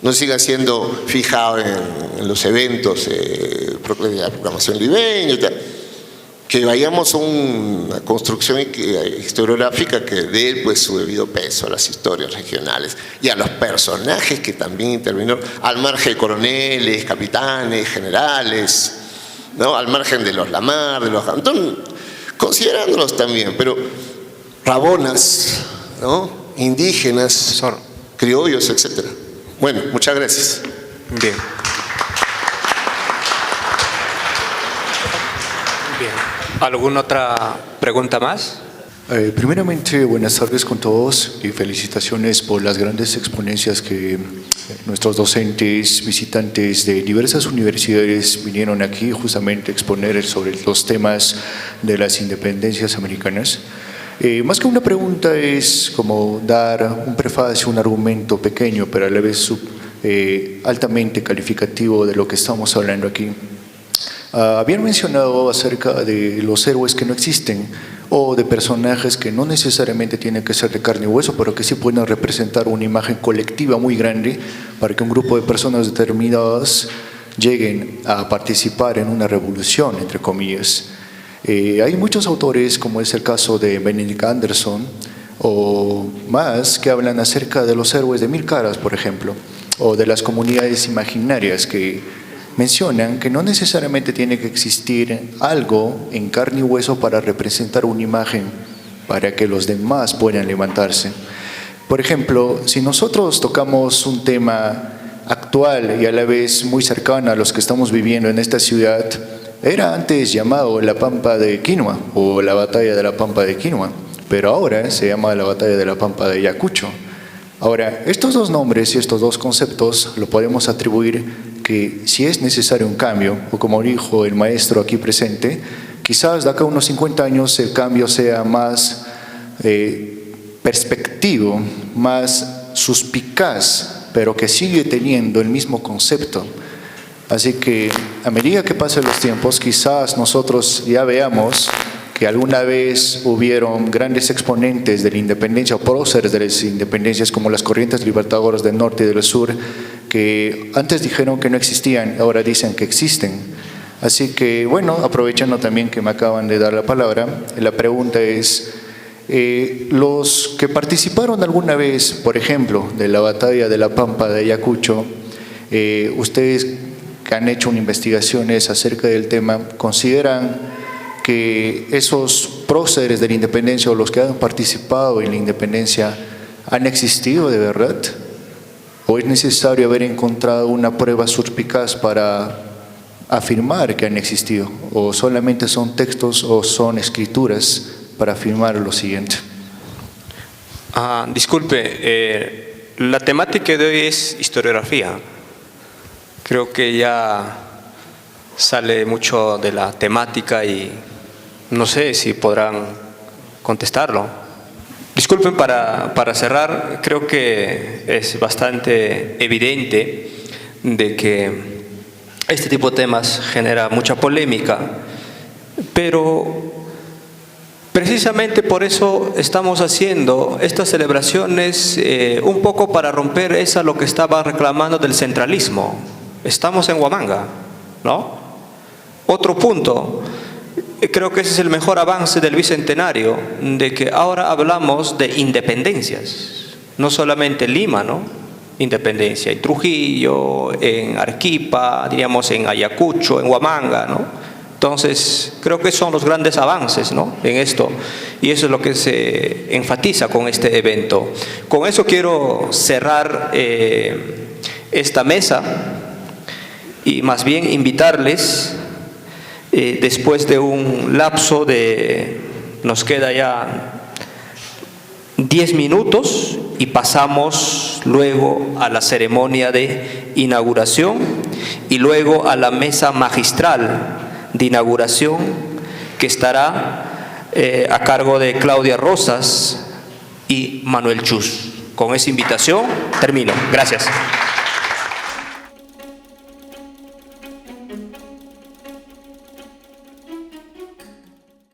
[SPEAKER 1] no siga siendo fijado en los eventos de la programación libeña, que vayamos a una construcción historiográfica que dé pues su debido peso a las historias regionales y a los personajes que también intervinieron, al margen de coroneles, capitanes, generales, ¿no? Al margen de los Lamar, de los Antón, considerándolos también, pero rabonas, ¿no? Indígenas, criollos, etc. Bueno, muchas gracias.
[SPEAKER 2] Bien. ¿Alguna otra pregunta más?
[SPEAKER 7] Primeramente, buenas tardes con todos y felicitaciones por las grandes exponencias que nuestros docentes, visitantes de diversas universidades vinieron aquí justamente a exponer sobre los temas de las independencias americanas. Más que una pregunta es como dar un prefacio, un argumento pequeño, pero a la vez altamente calificativo de lo que estamos hablando aquí. Habían mencionado acerca de los héroes que no existen o de personajes que no necesariamente tienen que ser de carne y hueso, pero que sí pueden representar una imagen colectiva muy grande para que un grupo de personas determinadas lleguen a participar en una revolución, entre comillas. Hay muchos autores, como es el caso de Benedict Anderson, o más, que hablan acerca de los héroes de mil caras, por ejemplo, o de las comunidades imaginarias que mencionan que no necesariamente tiene que existir algo en carne y hueso para representar una imagen para que los demás puedan levantarse. Por ejemplo, si nosotros tocamos un tema actual y a la vez muy cercano a los que estamos viviendo en esta ciudad, era antes llamado la Pampa de Quinua o la Batalla de la Pampa de Quinua, pero ahora se llama la Batalla de la Pampa de Ayacucho. Ahora, estos dos nombres y estos dos conceptos lo podemos atribuir que si es necesario un cambio, o como dijo el maestro aquí presente, quizás de acá a unos 50 años el cambio sea más perspectivo, más suspicaz, pero que sigue teniendo el mismo concepto. Así que a medida que pasen los tiempos, quizás nosotros ya veamos que alguna vez hubieron grandes exponentes de la independencia o próceres de las independencias como las corrientes libertadoras del norte y del sur, que antes dijeron que no existían, ahora dicen que existen. Así que, bueno, aprovechando también que me acaban de dar la palabra, la pregunta es, los que participaron alguna vez, por ejemplo, de la batalla de la Pampa de Ayacucho, ustedes que han hecho investigaciones acerca del tema, ¿consideran que esos próceres de la independencia o los que han participado en la independencia han existido de verdad? ¿O es necesario haber encontrado una prueba suspicaz para afirmar que han existido? ¿O solamente son textos o son escrituras para afirmar lo siguiente?
[SPEAKER 2] Disculpe, la temática de hoy es historiografía. Creo que ya sale mucho de la temática y no sé si podrán contestarlo. Disculpen, para cerrar, creo que es bastante evidente de que este tipo de temas genera mucha polémica, pero Precisamente por eso estamos haciendo estas celebraciones un poco para romper lo que estaba reclamando del centralismo. Estamos en Huamanga, ¿no? Otro punto, creo que ese es el mejor avance del Bicentenario, de que ahora hablamos de independencias, no solamente Lima, ¿no? Independencia en Trujillo, en Arequipa, diríamos en Ayacucho, en Huamanga, ¿no? Entonces, creo que son los grandes avances, ¿no?, en esto, y eso es lo que se enfatiza con este evento. Con eso quiero cerrar esta mesa y más bien invitarles, después de un lapso nos queda ya 10 minutos y pasamos luego a la ceremonia de inauguración y luego a la mesa magistral de inauguración que estará a cargo de Claudia Rosas y Manuel Chus. Con esa invitación termino. Gracias.